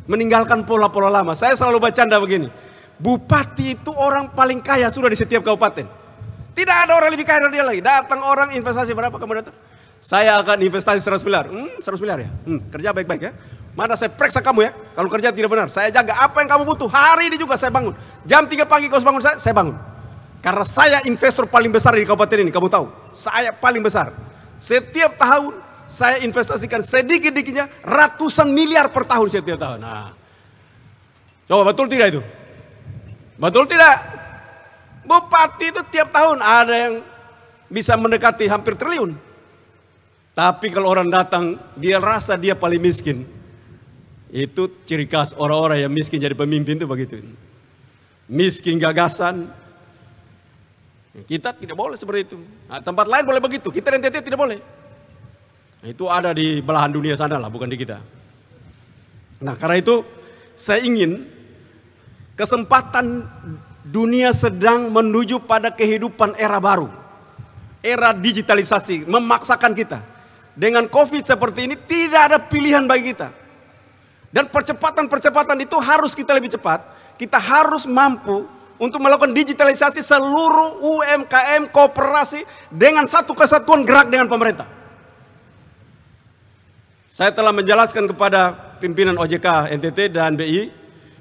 Meninggalkan pola-pola lama. Saya selalu bercanda begini. Bupati itu orang paling kaya sudah di setiap kabupaten. Tidak ada orang lebih kaya dari dia lagi. Datang orang investasi berapa kamu datang? Saya akan investasi 100 miliar. 100 miliar ya? Kerja baik-baik ya. Mana saya periksa kamu ya. Kalau kerja tidak benar, saya jaga apa yang kamu butuh. Hari ini juga saya bangun. Jam 3 pagi kau bangun saya bangun. Karena saya investor paling besar di kabupaten ini, kamu tahu. Saya paling besar. Setiap tahun saya investasikan sedikit-dikitnya ratusan miliar per tahun setiap tahun. Nah, coba betul tidak itu? Betul tidak? Bupati itu tiap tahun ada yang bisa mendekati hampir triliun. Tapi kalau orang datang, dia rasa dia paling miskin. Itu ciri khas orang-orang yang miskin jadi pemimpin itu begitu. Miskin gagasan. Kita tidak boleh seperti itu. Nah, tempat lain boleh begitu, kita NTT tidak boleh. Nah, itu ada di belahan dunia sana lah, bukan di kita. Nah karena itu saya ingin kesempatan dunia sedang menuju pada kehidupan era baru. Era digitalisasi memaksakan kita. Dengan COVID seperti ini tidak ada pilihan bagi kita. Dan percepatan itu harus kita lebih cepat. Kita harus mampu untuk melakukan digitalisasi seluruh UMKM koperasi dengan satu kesatuan gerak dengan pemerintah. Saya telah menjelaskan kepada pimpinan OJK, NTT dan BI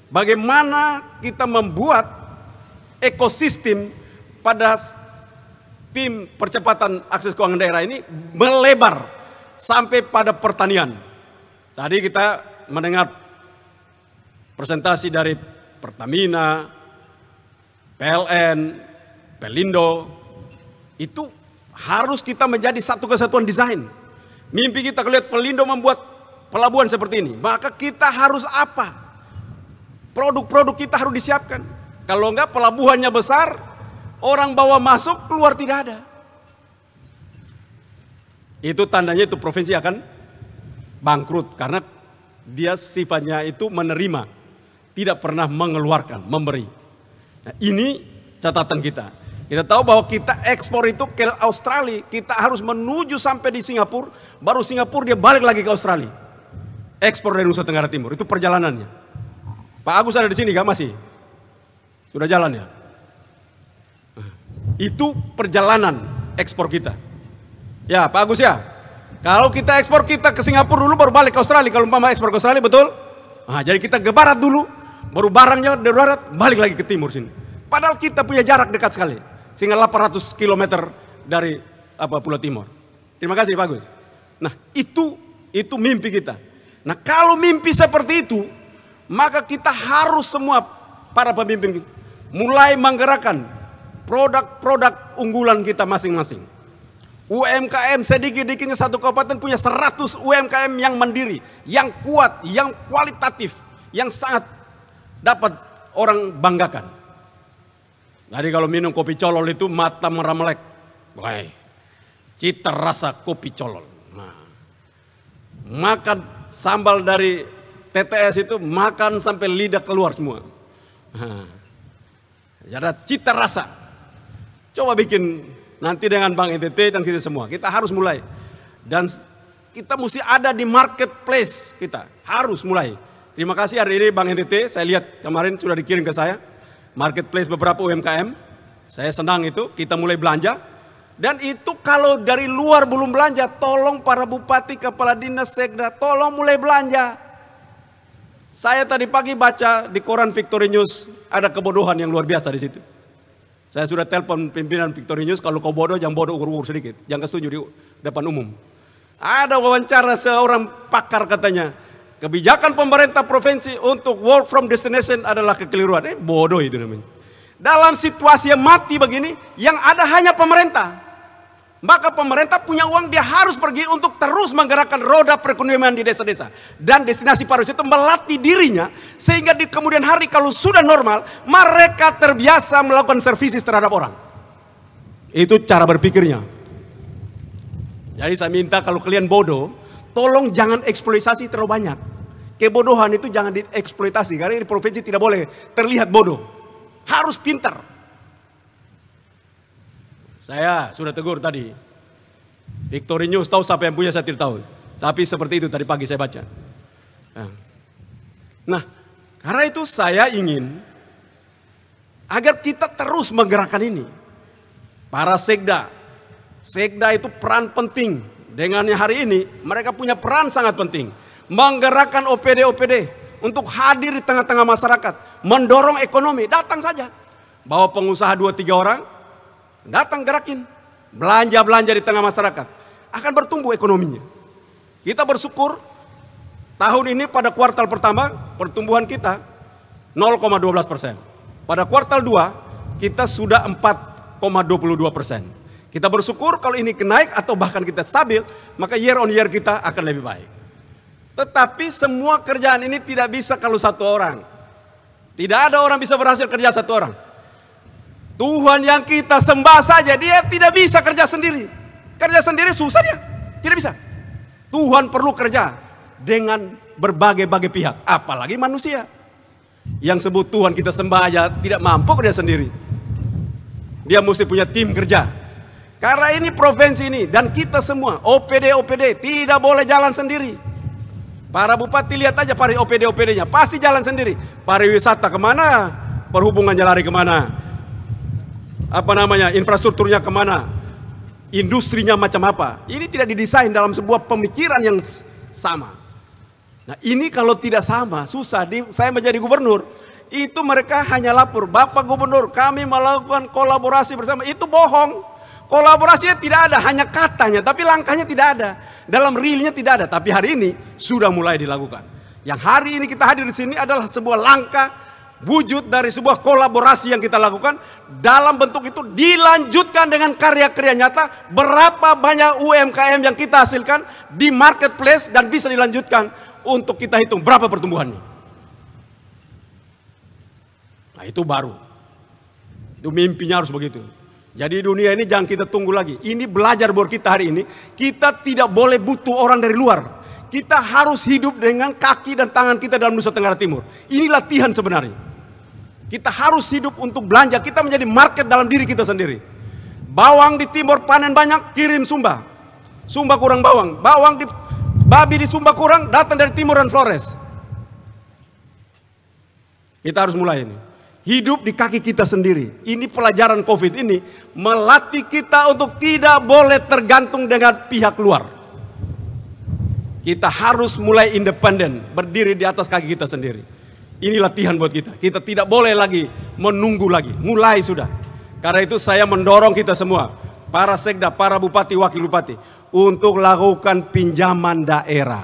bagaimana kita membuat ekosistem pada tim percepatan akses keuangan daerah ini melebar sampai pada pertanian. Tadi kita mendengar presentasi dari Pertamina, PLN, Pelindo, itu harus kita menjadi satu kesatuan desain. Mimpi kita lihat Pelindo membuat pelabuhan seperti ini, maka kita harus apa? Produk-produk kita harus disiapkan. Kalau enggak pelabuhannya besar, orang bawa masuk, keluar tidak ada. Itu tandanya itu provinsi akan bangkrut karena dia sifatnya itu menerima, tidak pernah mengeluarkan, memberi. Nah, ini catatan kita. Kita tahu bahwa kita ekspor itu ke Australia, kita harus menuju sampai di Singapura, baru Singapura dia balik lagi ke Australia. Ekspor dari Nusa Tenggara Timur, itu perjalanannya. Pak Agus ada di sini kan masih? Sudah jalan ya? Itu perjalanan ekspor kita. Ya Pak Agus ya. Kalau kita ekspor kita ke Singapura dulu baru balik ke Australia. Kalau umpama ekspor ke Australia, betul? Nah, jadi kita ke barat dulu, baru barangnya dari barat balik lagi ke timur sini. Padahal kita punya jarak dekat sekali, sehingga 800 km dari Pulau Timur. Terima kasih Pak Agus. Nah itu mimpi kita. Nah kalau mimpi seperti itu, maka kita harus semua para pemimpin mulai menggerakkan produk-produk unggulan kita masing-masing. UMKM sedikit-dikitnya satu kabupaten punya 100 UMKM yang mandiri, yang kuat, yang kualitatif, yang sangat dapat orang banggakan. Jadi kalau minum kopi colol itu mata merah melek. Wah, cita rasa kopi colol. Nah, makan sambal dari TTS itu makan sampai lidah keluar semua. Nah, jadi cita rasa. Coba bikin nanti dengan Bank NTT dan kita semua. Kita harus mulai. Dan kita mesti ada di marketplace kita. Harus mulai. Terima kasih hari ini Bank NTT. Saya lihat kemarin sudah dikirim ke saya. Marketplace beberapa UMKM. Saya senang itu. Kita mulai belanja. Dan itu kalau dari luar belum belanja, tolong para bupati, kepala dinas, sekda, tolong mulai belanja. Saya tadi pagi baca di koran Victory News. Ada kebodohan yang luar biasa di situ. Saya sudah telepon pimpinan Victory News, kalau kau bodoh jangan bodoh ukur-ukur sedikit, jangan setuju di depan umum. Ada wawancara seorang pakar katanya, kebijakan pemerintah provinsi untuk work from destination adalah kekeliruan. Bodoh itu namanya. Dalam situasi yang mati begini, yang ada hanya pemerintah. Maka pemerintah punya uang, dia harus pergi untuk terus menggerakkan roda perekonomian di desa-desa. Dan destinasi pariwisata melatih dirinya, sehingga di kemudian hari kalau sudah normal, mereka terbiasa melakukan services terhadap orang. Itu cara berpikirnya. Jadi saya minta kalau kalian bodoh, tolong jangan eksploitasi terlalu banyak. Kebodohan itu jangan dieksploitasi, karena di provinsi tidak boleh terlihat bodoh. Harus pintar. Saya sudah tegur tadi. Victory News tahu siapa yang punya, saya tidak tahu. Tapi seperti itu tadi pagi saya baca. Nah, karena itu saya ingin agar kita terus menggerakkan ini. Para sekda. Sekda itu peran penting. Dengan hari ini mereka punya peran sangat penting. Menggerakkan OPD-OPD untuk hadir di tengah-tengah masyarakat. Mendorong ekonomi. Datang saja. Bawa pengusaha 2-3 orang. Datang gerakin, belanja-belanja di tengah masyarakat, akan bertumbuh ekonominya. Kita bersyukur tahun ini pada kuartal pertama pertumbuhan kita 0,12%. Pada kuartal 2 kita sudah 4,22%. Kita bersyukur kalau ini naik atau bahkan kita stabil, maka year on year kita akan lebih baik. Tetapi semua kerjaan ini tidak bisa kalau satu orang. Tidak ada orang bisa berhasil kerja satu orang. Tuhan yang kita sembah saja, dia tidak bisa kerja sendiri. Kerja sendiri susah dia, tidak bisa. Tuhan perlu kerja dengan berbagai-bagai pihak, apalagi manusia. Yang sebut Tuhan kita sembah aja tidak mampu kerja sendiri. Dia mesti punya tim kerja. Karena ini provinsi ini dan kita semua, OPD-OPD tidak boleh jalan sendiri. Para bupati lihat aja para OPD-OPD-nya, pasti jalan sendiri. Pariwisata kemana? Perhubungannya lari kemana? Infrastrukturnya kemana, industrinya macam apa. Ini tidak didesain dalam sebuah pemikiran yang sama. Nah ini kalau tidak sama, susah. Saya menjadi gubernur, itu mereka hanya lapor, Bapak Gubernur kami melakukan kolaborasi bersama. Itu bohong. Kolaborasinya tidak ada, hanya katanya, tapi langkahnya tidak ada. Dalam realnya tidak ada, tapi hari ini sudah mulai dilakukan. Yang hari ini kita hadir di sini adalah sebuah langkah wujud dari sebuah kolaborasi yang kita lakukan. Dalam bentuk itu dilanjutkan dengan karya-karya nyata. Berapa banyak UMKM yang kita hasilkan di marketplace dan bisa dilanjutkan untuk kita hitung berapa pertumbuhannya. Nah itu baru. Itu mimpinya harus begitu. Jadi dunia ini jangan kita tunggu lagi. Ini belajar buat kita hari ini. Kita tidak boleh butuh orang dari luar. Kita harus hidup dengan kaki dan tangan kita dalam Nusa Tenggara Timur. Ini latihan sebenarnya. Kita harus hidup untuk belanja. Kita menjadi market dalam diri kita sendiri. Bawang di timur panen banyak, kirim Sumba. Sumba kurang bawang. Babi di Sumba kurang, datang dari timur dan Flores. Kita harus mulai ini. hidup di kaki kita sendiri. Ini pelajaran COVID ini melatih kita untuk tidak boleh tergantung dengan pihak luar. Kita harus mulai independen, berdiri di atas kaki kita sendiri. Ini latihan buat kita. Kita tidak boleh lagi menunggu lagi, mulai sudah. Karena itu saya mendorong kita semua, para sekda, para bupati, wakil bupati, untuk lakukan pinjaman daerah.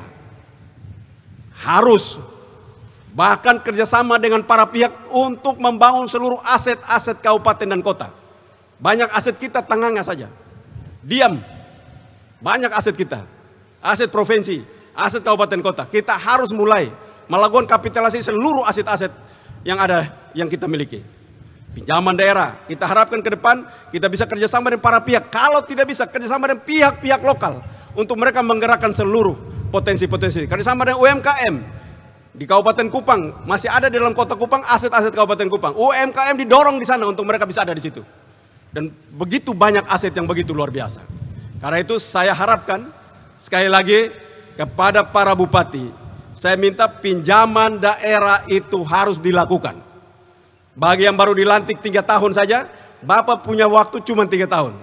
Harus. Bahkan kerjasama dengan para pihak untuk membangun seluruh aset-aset kabupaten dan kota. Banyak aset kita tengah saja. Diam. Banyak aset kita. Aset provinsi, aset kabupaten kota. Kita harus mulai melakukan kapitalisasi seluruh aset-aset yang ada, yang kita miliki. Pinjaman daerah. Kita harapkan ke depan kita bisa kerjasama dengan para pihak. Kalau tidak bisa, kerjasama dengan pihak-pihak lokal. Untuk mereka menggerakkan seluruh potensi-potensi. Kerjasama dengan UMKM. Di Kabupaten Kupang, masih ada di dalam kota Kupang aset-aset Kabupaten Kupang. UMKM didorong di sana untuk mereka bisa ada di situ. Dan begitu banyak aset yang begitu luar biasa. Karena itu saya harapkan, sekali lagi kepada para bupati, saya minta pinjaman daerah itu harus dilakukan. Bagi yang baru dilantik 3 tahun saja, Bapak punya waktu cuma 3 tahun.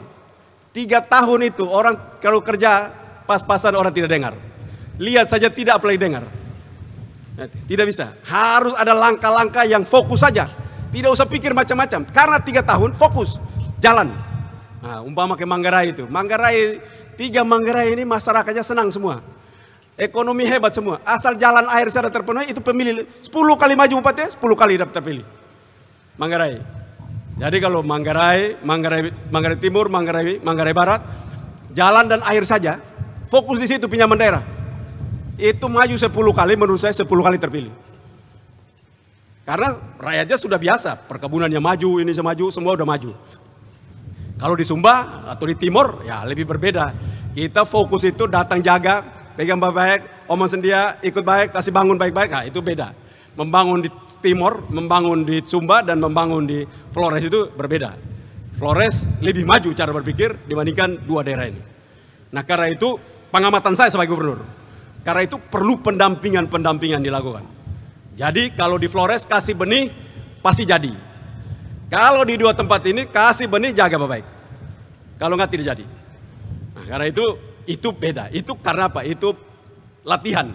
3 tahun itu orang kalau kerja pas-pasan orang tidak dengar. Lihat saja tidak apalagi dengar. Tidak bisa, harus ada langkah-langkah yang fokus saja. Tidak usah pikir macam-macam, karena 3 tahun fokus, jalan. Nah, umpama ke Manggarai itu, Manggarai, 3 Manggarai ini masyarakatnya senang semua. Ekonomi hebat semua, asal jalan air secara terpenuhi itu pemilih. 10 kali maju bupati, 10 kali dapat terpilih. Manggarai. Jadi kalau Manggarai Timur, Manggarai Barat, jalan dan air saja, fokus di situ pinjaman daerah. Itu maju 10 kali, menurut saya 10 kali terpilih. Karena rakyatnya sudah biasa, perkebunannya maju, ini maju, semua udah maju. Kalau di Sumba atau di Timur, ya lebih berbeda. Kita fokus itu datang jaga, pegang baik-baik, omong sendia, ikut baik, kasih bangun baik-baik, nah itu beda. Membangun di Timur, membangun di Sumba, dan membangun di Flores itu berbeda. Flores lebih maju cara berpikir dibandingkan 2 daerah ini. Nah karena itu pengamatan saya sebagai gubernur. Karena itu perlu pendampingan dilakukan. Jadi kalau di Flores kasih benih pasti jadi. Kalau di 2 tempat ini kasih benih jaga baik. Kalau nggak tidak jadi. Nah, karena itu beda. Itu karena apa? Itu latihan.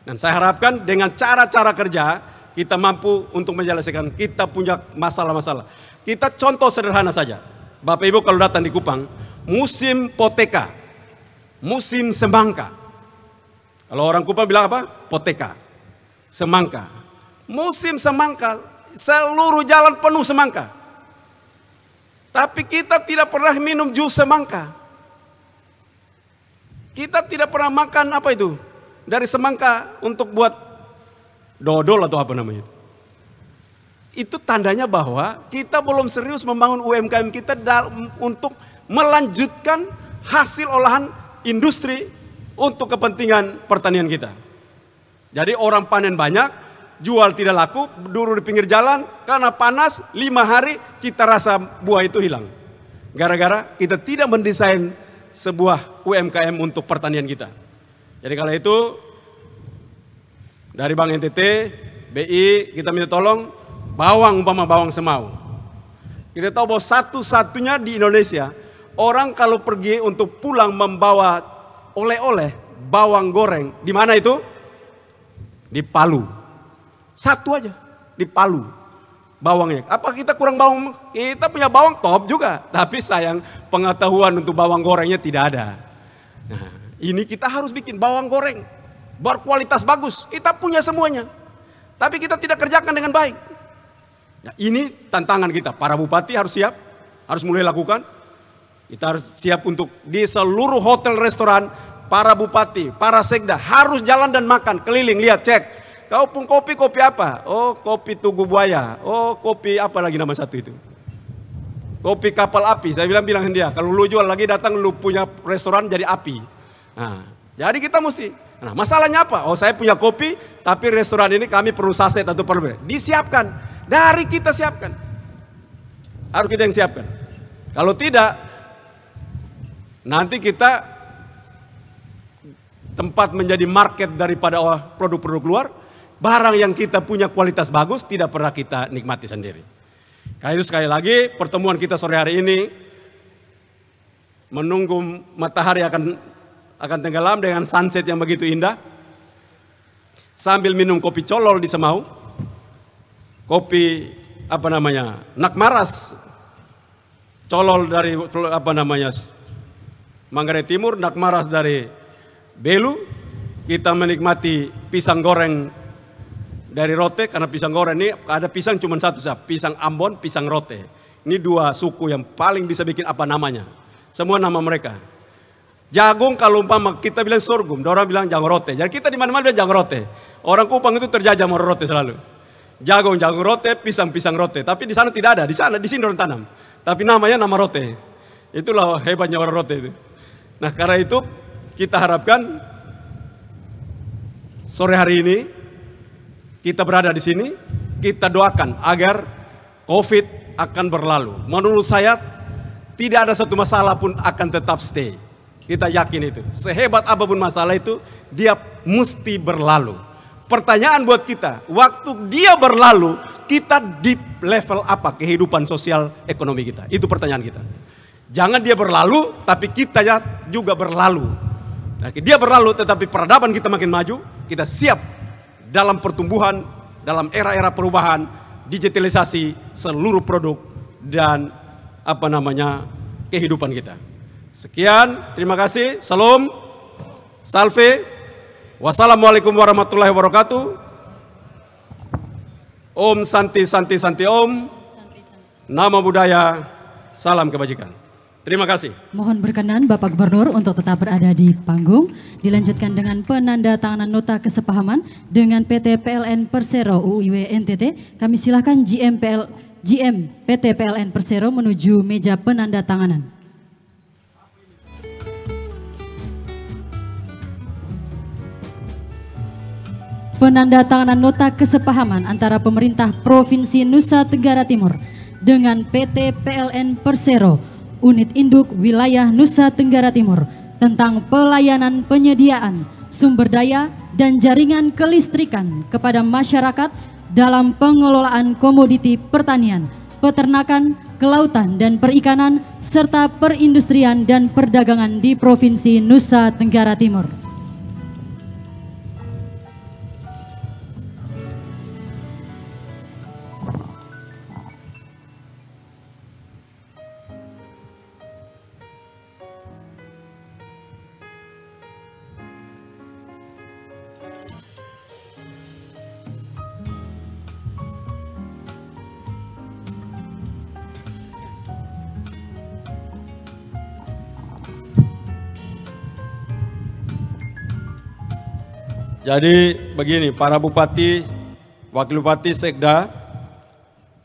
Dan saya harapkan dengan cara-cara kerja kita mampu untuk menyelesaikan. Kita punya masalah-masalah. Kita contoh sederhana saja. Bapak Ibu kalau datang di Kupang, musim poteka, musim semangka. Kalau orang Kupang bilang apa? Poteka, semangka. Musim semangka, seluruh jalan penuh semangka. Tapi kita tidak pernah minum jus semangka. Kita tidak pernah makan apa itu? Dari semangka untuk buat dodol atau apa namanya. Itu tandanya bahwa kita belum serius membangun UMKM kita untuk melanjutkan hasil olahan industri untuk kepentingan pertanian kita. Jadi orang panen banyak, jual tidak laku, duduk di pinggir jalan, karena panas 5 hari cita rasa buah itu hilang. Gara-gara kita tidak mendesain sebuah UMKM untuk pertanian kita. Jadi kalau itu dari Bank NTT, BI kita minta tolong bawang, umpama bawang semau. Kita tahu bahwa satu-satunya di Indonesia orang kalau pergi untuk pulang membawa oleh-oleh bawang goreng, di mana itu? Di Palu. Satu aja, di Palu bawangnya. Apa kita kurang bawang? Kita punya bawang top juga, tapi sayang pengetahuan untuk bawang gorengnya tidak ada. Nah, ini kita harus bikin bawang goreng berkualitas bagus. Kita punya semuanya, tapi kita tidak kerjakan dengan baik. Nah, ini tantangan kita. Para bupati harus siap, harus mulai lakukan. Kita harus siap untuk di seluruh hotel restoran, para bupati, para sekda harus jalan dan makan, keliling, lihat, cek. Kau pun kopi apa? Oh, kopi Tugu Buaya. Oh, kopi apa lagi nama satu itu? Kopi kapal api. Saya bilang dia, kalau lu jual lagi datang lu punya restoran jadi api. Nah, jadi kita mesti. Nah, masalahnya apa? Oh, saya punya kopi, tapi restoran ini kami perlu saset atau perlu. Disiapkan, dari kita siapkan. Harus kita yang siapkan. Kalau tidak, nanti kita tempat menjadi market daripada produk-produk luar, barang yang kita punya kualitas bagus tidak pernah kita nikmati sendiri. Karena itu sekali lagi pertemuan kita sore hari ini menunggu matahari akan tenggelam dengan sunset yang begitu indah, sambil minum kopi colol di Semau, kopi Nakmaras, colol dari Manggarai Timur, Nakmaras dari Belu. Kita menikmati pisang goreng dari Rote, karena pisang goreng ini ada pisang cuma satu, pisang Ambon, pisang Rote. Ini dua suku yang paling bisa bikin apa namanya, semua nama mereka. Jagung kalau umpama kita bilang sorghum, orang bilang jagung rote. Jadi kita di mana-mana bilang jagung rote. Orang Kupang itu terjajah sama rote selalu. Jagung rote, pisang rote. Tapi di sana tidak ada, di sini orang tanam. Tapi namanya nama rote. Itulah hebatnya orang rote itu. Nah, karena itu kita harapkan sore hari ini kita berada di sini, kita doakan agar COVID akan berlalu. Menurut saya tidak ada satu masalah pun akan tetap stay. Kita yakin itu. Sehebat apapun masalah itu, dia mesti berlalu. Pertanyaan buat kita, waktu dia berlalu, kita di level apa kehidupan sosial ekonomi kita? Itu pertanyaan kita. Jangan dia berlalu, tapi kita juga berlalu. Nah, dia berlalu, tetapi peradaban kita makin maju, kita siap dalam pertumbuhan, dalam era-era perubahan, digitalisasi seluruh produk dan kehidupan kita. Sekian, terima kasih. Salam, salve, wassalamualaikum warahmatullahi wabarakatuh. Om Santi Santi Santi Om. Nama budaya, salam kebajikan. Terima kasih. Mohon berkenan Bapak Gubernur untuk tetap berada di panggung. Dilanjutkan dengan penandatanganan nota kesepahaman dengan PT PLN Persero UIW NTT. Kami silakan GM PT PLN Persero menuju meja penandatanganan. Penandatanganan nota kesepahaman antara pemerintah Provinsi Nusa Tenggara Timur dengan PT PLN Persero Unit Induk Wilayah Nusa Tenggara Timur tentang pelayanan penyediaan sumber daya dan jaringan kelistrikan kepada masyarakat dalam pengelolaan komoditi pertanian, peternakan, kelautan dan perikanan serta perindustrian dan perdagangan di Provinsi Nusa Tenggara Timur. Jadi begini, para bupati, wakil bupati, sekda,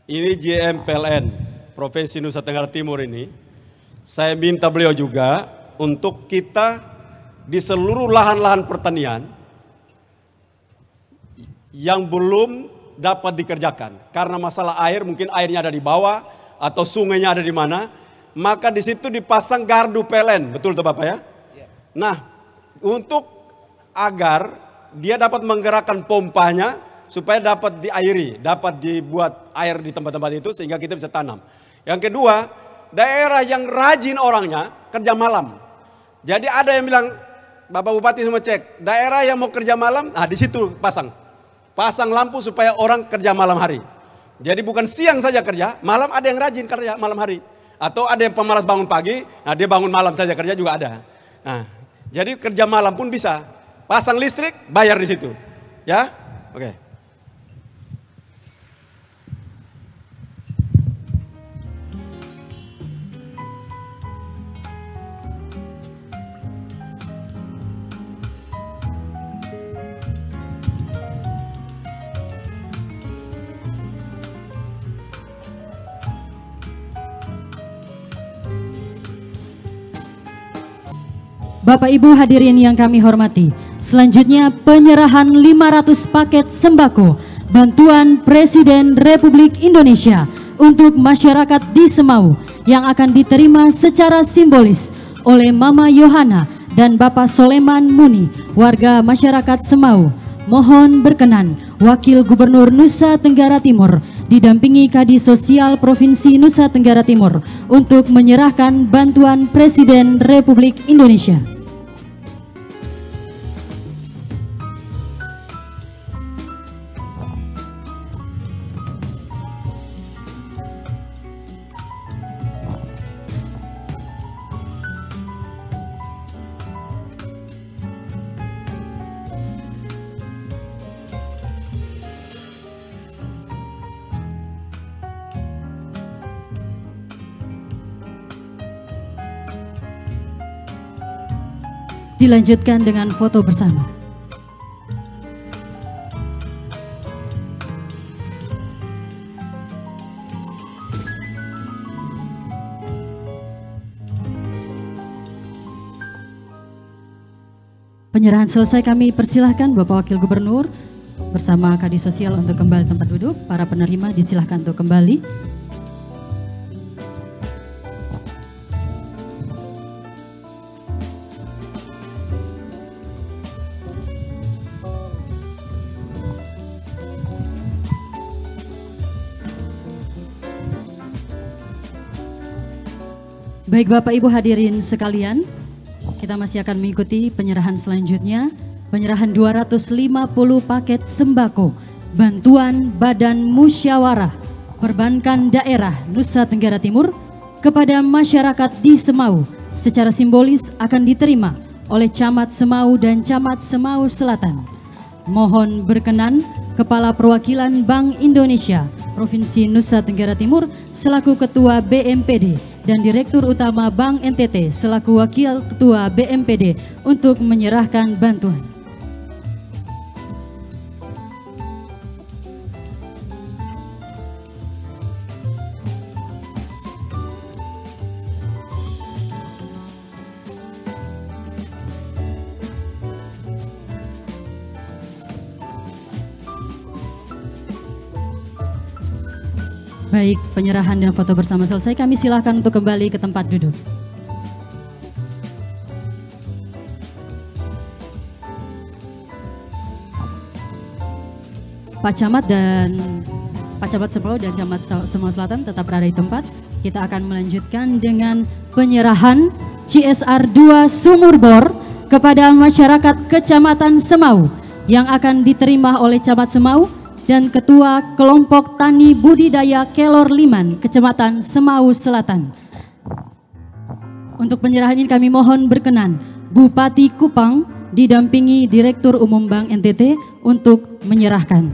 ini GM PLN Provinsi Nusa Tenggara Timur ini, saya minta beliau juga untuk kita di seluruh lahan-lahan pertanian yang belum dapat dikerjakan karena masalah air, mungkin airnya ada di bawah atau sungainya ada di mana, maka di situ dipasang gardu PLN, betul tuh Bapak ya? Nah, untuk agar dia dapat menggerakkan pompanya supaya dapat diairi, dapat dibuat air di tempat-tempat itu sehingga kita bisa tanam. Yang kedua, daerah yang rajin orangnya kerja malam. Jadi ada yang bilang, Bapak Bupati semua cek, daerah yang mau kerja malam, nah di situ pasang lampu supaya orang kerja malam hari. Jadi bukan siang saja kerja, malam ada yang rajin kerja malam hari. Atau ada yang pemalas bangun pagi, nah dia bangun malam saja kerja juga ada. Nah, jadi kerja malam pun bisa. Pasang listrik, bayar di situ. Ya? Oke. Bapak Ibu hadirin yang kami hormati, selanjutnya penyerahan 500 paket sembako bantuan Presiden Republik Indonesia untuk masyarakat di Semau yang akan diterima secara simbolis oleh Mama Yohana dan Bapak Soleman Muni, warga masyarakat Semau. mohon berkenan Wakil Gubernur Nusa Tenggara Timur didampingi Kadis Sosial Provinsi Nusa Tenggara Timur untuk menyerahkan bantuan Presiden Republik Indonesia. Dilanjutkan dengan foto bersama. Penyerahan selesai, kami persilahkan Bapak Wakil Gubernur bersama Kadis Sosial untuk kembali tempat duduk. Para penerima disilahkan untuk kembali. Baik Bapak Ibu hadirin sekalian, kita masih akan mengikuti penyerahan selanjutnya, penyerahan 250 paket sembako, bantuan Badan Musyawarah Perbankan Daerah Nusa Tenggara Timur kepada masyarakat di Semau secara simbolis akan diterima oleh Camat Semau dan Camat Semau Selatan. Mohon berkenan Kepala Perwakilan Bank Indonesia Provinsi Nusa Tenggara Timur selaku Ketua BMPD dan Direktur Utama Bank NTT selaku Wakil Ketua BMPD untuk menyerahkan bantuan. Baik, penyerahan dan foto bersama selesai, kami silakan untuk kembali ke tempat duduk. Pak Camat Semau dan Camat Semau Selatan tetap berada di tempat. Kita akan melanjutkan dengan penyerahan CSR 2 sumur bor kepada masyarakat Kecamatan Semau yang akan diterima oleh Camat Semau dan Ketua Kelompok Tani Budidaya Kelor Liman, Kecamatan Semau Selatan. Untuk penyerahan ini kami mohon berkenan Bupati Kupang didampingi Direktur Umum Bank NTT untuk menyerahkan.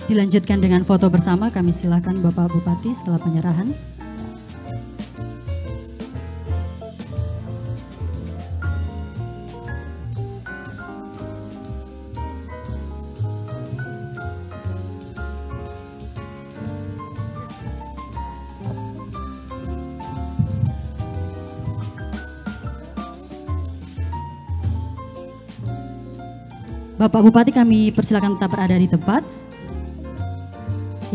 Dilanjutkan dengan foto bersama, kami silakan Bapak Bupati setelah penyerahan. Bapak Bupati kami persilakan tetap berada di tempat.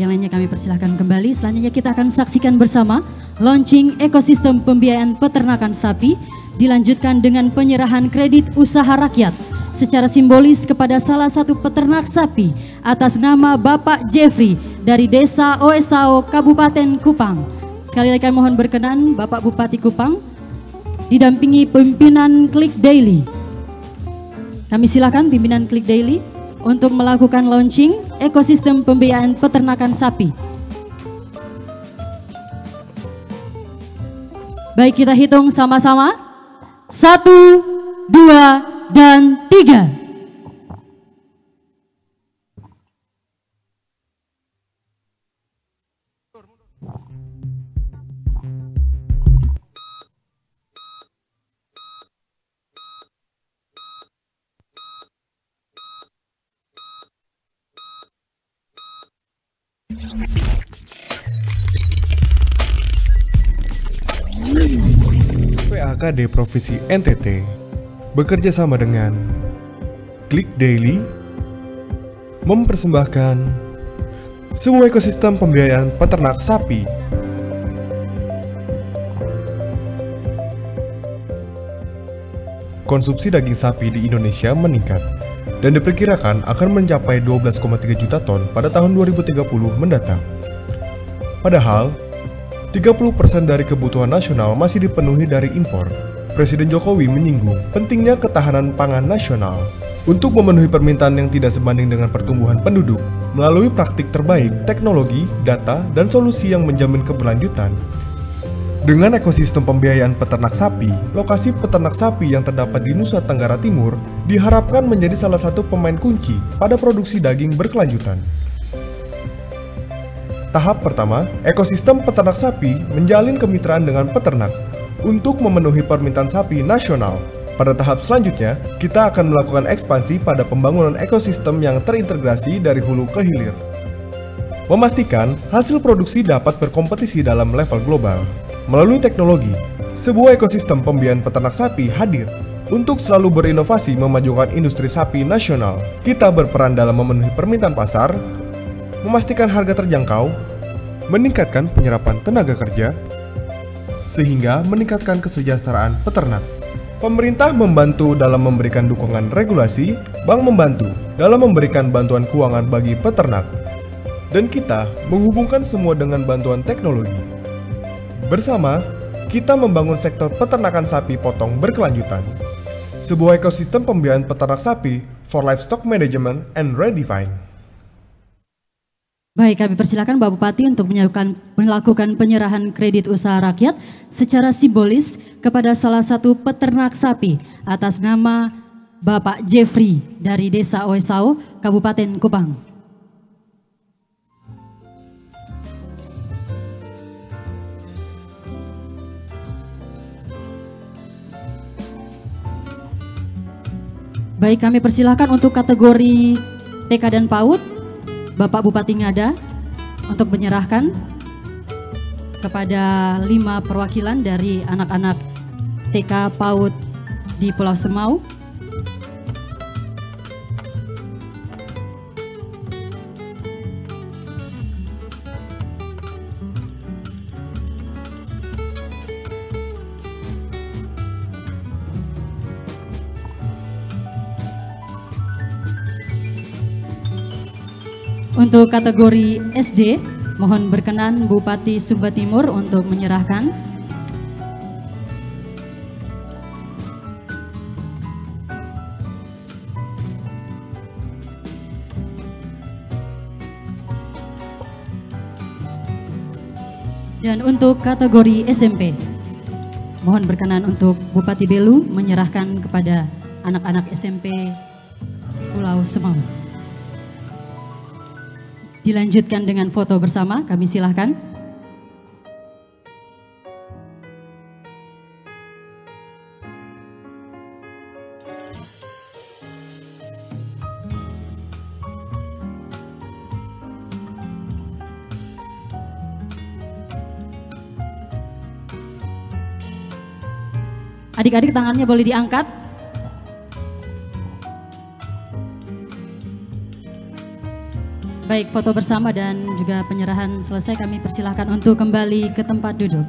Yang lainnya kami persilahkan kembali. Selanjutnya kita akan saksikan bersama launching ekosistem pembiayaan peternakan sapi, dilanjutkan dengan penyerahan kredit usaha rakyat secara simbolis kepada salah satu peternak sapi atas nama Bapak Jeffrey dari Desa Oesao, Kabupaten Kupang. Sekali lagi kami mohon berkenan Bapak Bupati Kupang didampingi pimpinan Klik Daily. Kami silakan pimpinan Klik Daily untuk melakukan launching ekosistem pembiayaan peternakan sapi. Baik, kita hitung sama-sama. 1, 2, dan 3. PAKD Provinsi NTT bekerja sama dengan Klik Daily mempersembahkan sebuah ekosistem pembiayaan peternak sapi. Konsumsi daging sapi di Indonesia meningkat dan diperkirakan akan mencapai 12,3 juta ton pada tahun 2030 mendatang. Padahal, 30% dari kebutuhan nasional masih dipenuhi dari impor. Presiden Jokowi menyinggung pentingnya ketahanan pangan nasional untuk memenuhi permintaan yang tidak sebanding dengan pertumbuhan penduduk melalui praktik terbaik, teknologi, data, dan solusi yang menjamin keberlanjutan. Dengan ekosistem pembiayaan peternak sapi, lokasi peternak sapi yang terdapat di Nusa Tenggara Timur diharapkan menjadi salah satu pemain kunci pada produksi daging berkelanjutan. Tahap pertama, ekosistem peternak sapi menjalin kemitraan dengan peternak untuk memenuhi permintaan sapi nasional. Pada tahap selanjutnya, kita akan melakukan ekspansi pada pembangunan ekosistem yang terintegrasi dari hulu ke hilir. Memastikan hasil produksi dapat berkompetisi dalam level global. Melalui teknologi, sebuah ekosistem pembiayaan peternak sapi hadir untuk selalu berinovasi memajukan industri sapi nasional. Kita berperan dalam memenuhi permintaan pasar, memastikan harga terjangkau, meningkatkan penyerapan tenaga kerja, sehingga meningkatkan kesejahteraan peternak. Pemerintah membantu dalam memberikan dukungan regulasi, bank membantu dalam memberikan bantuan keuangan bagi peternak, dan kita menghubungkan semua dengan bantuan teknologi. Bersama, kita membangun sektor peternakan sapi potong berkelanjutan. Sebuah ekosistem pembiayaan peternak sapi for livestock management and redefine. Baik, kami persilakan Bapak Bupati untuk melakukan penyerahan kredit usaha rakyat secara simbolis kepada salah satu peternak sapi atas nama Bapak Jeffrey dari Desa Oesau, Kabupaten Kupang. Baik, kami persilakan untuk kategori TK dan PAUD. Bapak Bupati Ngada untuk menyerahkan kepada 5 perwakilan dari anak-anak TK PAUD di Pulau Semau. Untuk kategori SD, mohon berkenan Bupati Sumba Timur untuk menyerahkan. Dan untuk kategori SMP, mohon berkenan untuk Bupati Belu menyerahkan kepada anak-anak SMP Pulau Semau. Dilanjutkan dengan foto bersama, kami silahkan. Adik-adik tangannya boleh diangkat. Baik, foto bersama dan juga penyerahan selesai, kami persilahkan untuk kembali ke tempat duduk.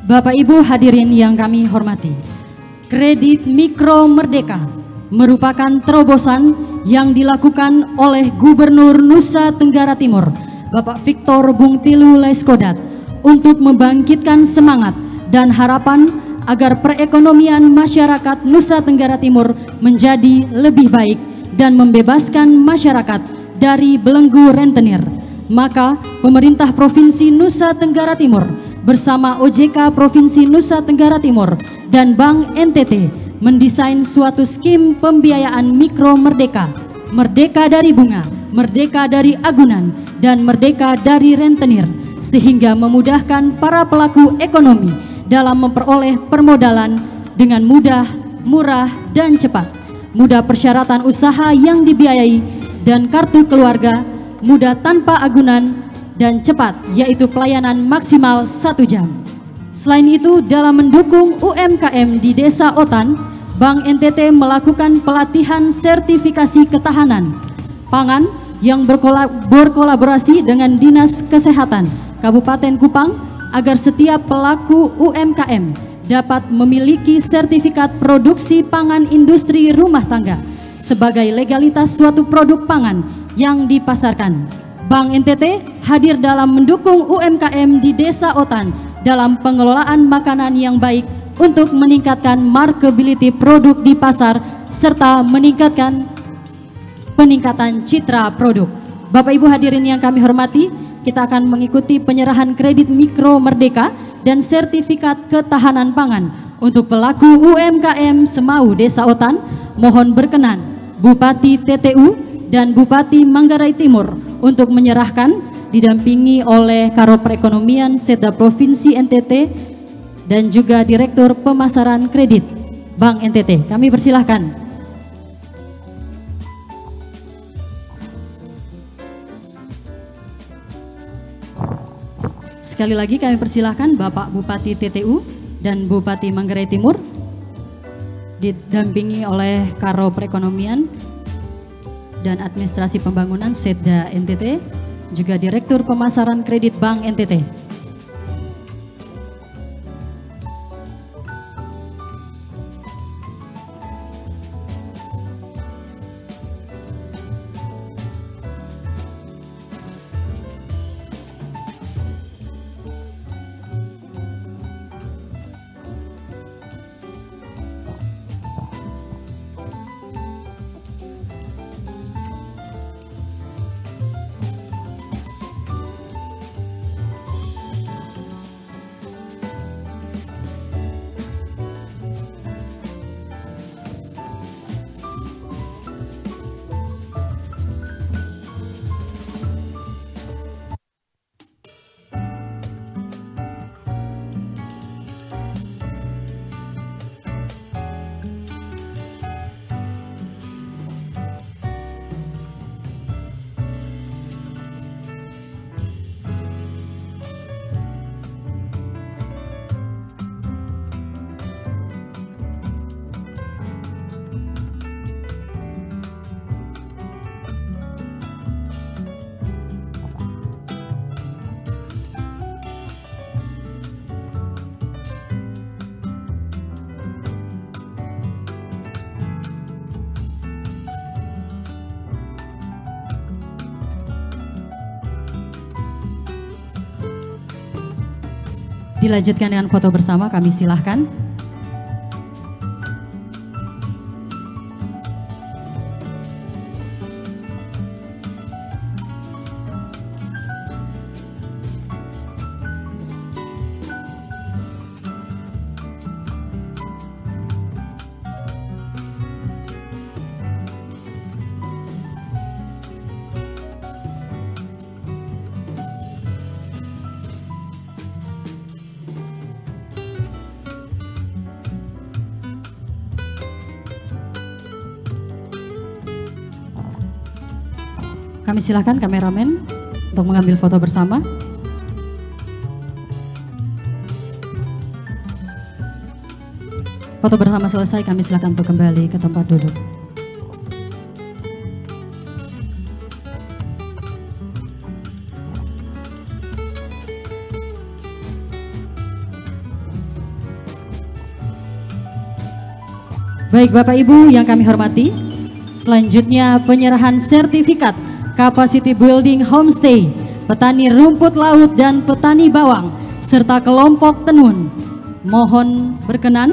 Bapak Ibu hadirin yang kami hormati, kredit mikro merdeka merupakan terobosan yang dilakukan oleh Gubernur Nusa Tenggara Timur, Bapak Victor Bungtilu Laiskodat, untuk membangkitkan semangat dan harapan agar perekonomian masyarakat Nusa Tenggara Timur menjadi lebih baik dan membebaskan masyarakat dari belenggu rentenir. Maka pemerintah Provinsi Nusa Tenggara Timur bersama OJK Provinsi Nusa Tenggara Timur dan Bank NTT mendesain suatu skim pembiayaan mikro merdeka, merdeka dari bunga, merdeka dari agunan, dan merdeka dari rentenir, sehingga memudahkan para pelaku ekonomi dalam memperoleh permodalan dengan mudah, murah, dan cepat. Mudah persyaratan usaha yang dibiayai dan kartu keluarga, mudah tanpa agunan, dan cepat, yaitu pelayanan maksimal 1 jam. Selain itu, dalam mendukung UMKM di Desa Otan, Bank NTT melakukan pelatihan sertifikasi ketahanan pangan yang berkolaborasi dengan Dinas Kesehatan Kabupaten Kupang agar setiap pelaku UMKM dapat memiliki sertifikat produksi pangan industri rumah tangga sebagai legalitas suatu produk pangan yang dipasarkan. Bank NTT hadir dalam mendukung UMKM di Desa Otan dalam pengelolaan makanan yang baik untuk meningkatkan marketability produk di pasar serta peningkatan citra produk. Bapak Ibu hadirin yang kami hormati, kita akan mengikuti penyerahan kredit mikro merdeka dan sertifikat ketahanan pangan untuk pelaku UMKM Semau Desa Otan. Mohon berkenan Bupati TTU dan Bupati Manggarai Timur untuk menyerahkan, didampingi oleh Karo Perekonomian Setda Provinsi NTT dan juga Direktur Pemasaran Kredit Bank NTT. Kami persilahkan. Sekali lagi kami persilahkan Bapak Bupati TTU dan Bupati Manggarai Timur didampingi oleh Karo Perekonomian dan Administrasi Pembangunan Setda NTT, juga Direktur Pemasaran Kredit Bank NTT. Dilanjutkan dengan foto bersama, kami silahkan. Kami silakan kameramen untuk mengambil foto bersama. Foto bersama selesai, kami silakan untuk kembali ke tempat duduk. Baik Bapak Ibu yang kami hormati, selanjutnya penyerahan sertifikat Capacity Building Homestay, petani rumput laut dan petani bawang, serta kelompok tenun. Mohon berkenan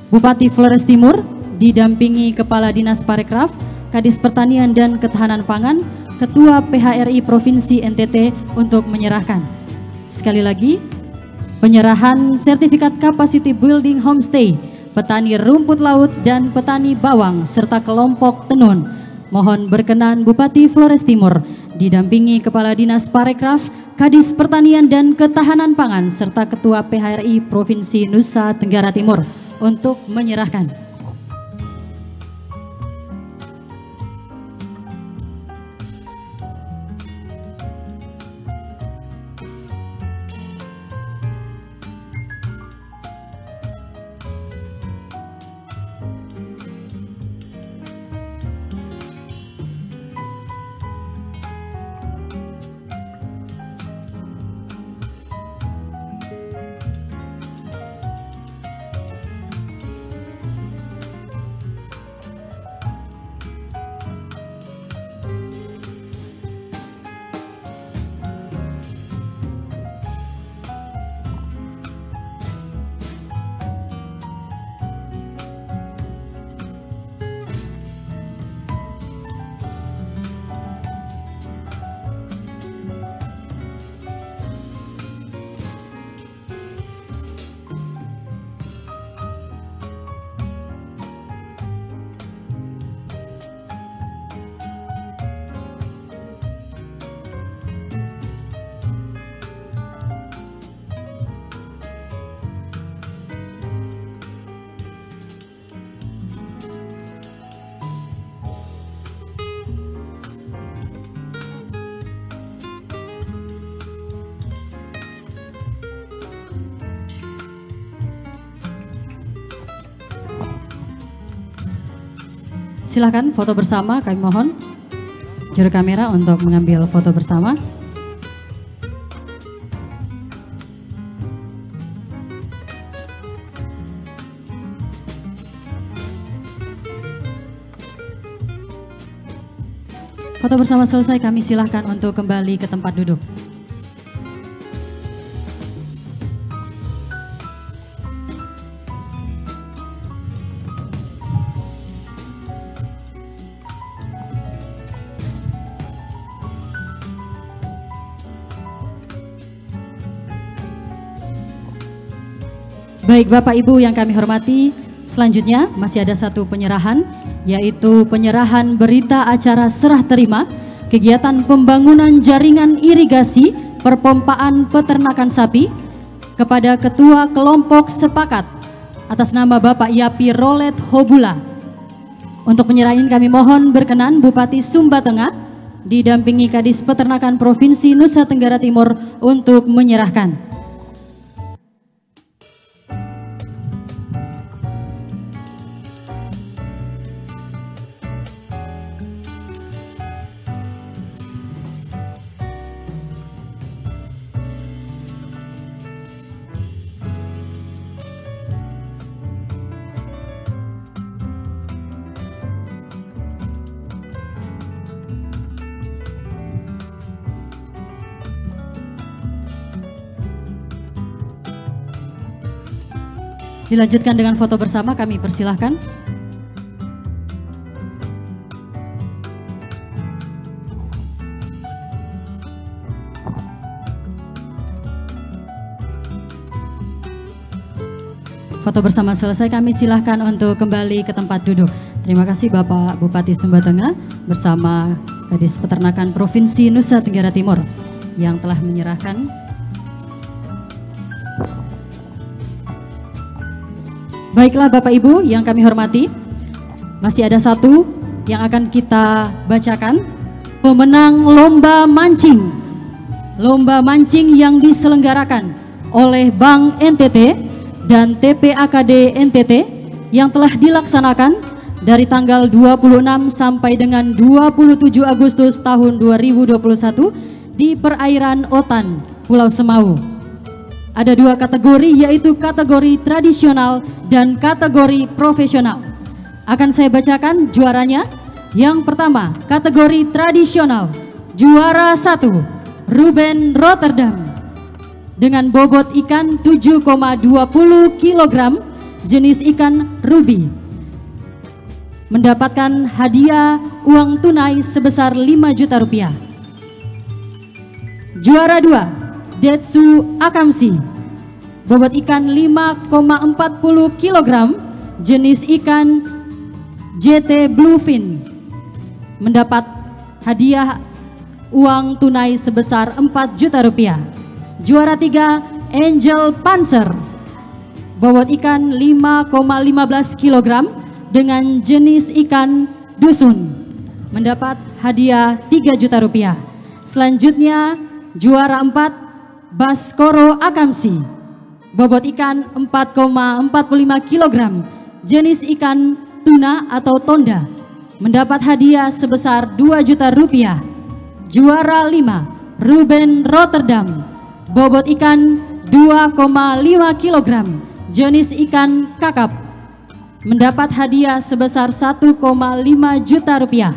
Bupati Flores Timur didampingi Kepala Dinas Parekraf, Kadis Pertanian dan Ketahanan Pangan, Ketua PHRI Provinsi NTT untuk menyerahkan. Sekali lagi, penyerahan sertifikat capacity building homestay, petani rumput laut dan petani bawang serta kelompok tenun. Mohon berkenan Bupati Flores Timur didampingi Kepala Dinas Parekraf, Kadis Pertanian dan Ketahanan Pangan serta Ketua PHRI Provinsi Nusa Tenggara Timur untuk menyerahkan. Silakan foto bersama, kami mohon juru kamera untuk mengambil foto bersama. Foto bersama selesai, kami silahkan untuk kembali ke tempat duduk. Baik Bapak Ibu yang kami hormati, selanjutnya masih ada satu penyerahan, yaitu penyerahan berita acara serah terima kegiatan pembangunan jaringan irigasi perpompaan peternakan sapi kepada Ketua Kelompok Sepakat atas nama Bapak Yapi Rolet Hobula. Untuk penyerahan kami mohon berkenan Bupati Sumba Tengah didampingi Kadis Peternakan Provinsi Nusa Tenggara Timur untuk menyerahkan. Dilanjutkan dengan foto bersama, kami persilahkan. Foto bersama selesai, kami silahkan untuk kembali ke tempat duduk. Terima kasih Bapak Bupati Sumba Tengah bersama Kadis Peternakan Provinsi Nusa Tenggara Timur yang telah menyerahkan. Baiklah Bapak Ibu yang kami hormati, masih ada satu yang akan kita bacakan, pemenang lomba mancing. Lomba mancing yang diselenggarakan oleh Bank NTT dan TPAKD NTT yang telah dilaksanakan dari tanggal 26 sampai dengan 27 Agustus tahun 2021 di perairan Otan, Pulau Semau. Ada dua kategori, yaitu kategori tradisional dan kategori profesional. Akan saya bacakan juaranya. Yang pertama, kategori tradisional. Juara 1, Ruben Rotterdam. Dengan bobot ikan 7,20 kg, jenis ikan ruby. Mendapatkan hadiah uang tunai sebesar 5 juta rupiah. Juara 2, Detsu Akamsi bobot ikan 5,40 kg, jenis ikan JT Bluefin, mendapat hadiah uang tunai sebesar 4 juta rupiah. Juara 3 Angel Panzer, bobot ikan 5,15 kg dengan jenis ikan dusun, mendapat hadiah 3 juta rupiah. Selanjutnya juara 4 Baskoro Akamsi, bobot ikan 4,45 kg, jenis ikan tuna atau tonda, mendapat hadiah sebesar 2 juta rupiah. Juara 5 Ruben Rotterdam, bobot ikan 2,5 kg, jenis ikan kakap, mendapat hadiah sebesar 1,5 juta rupiah.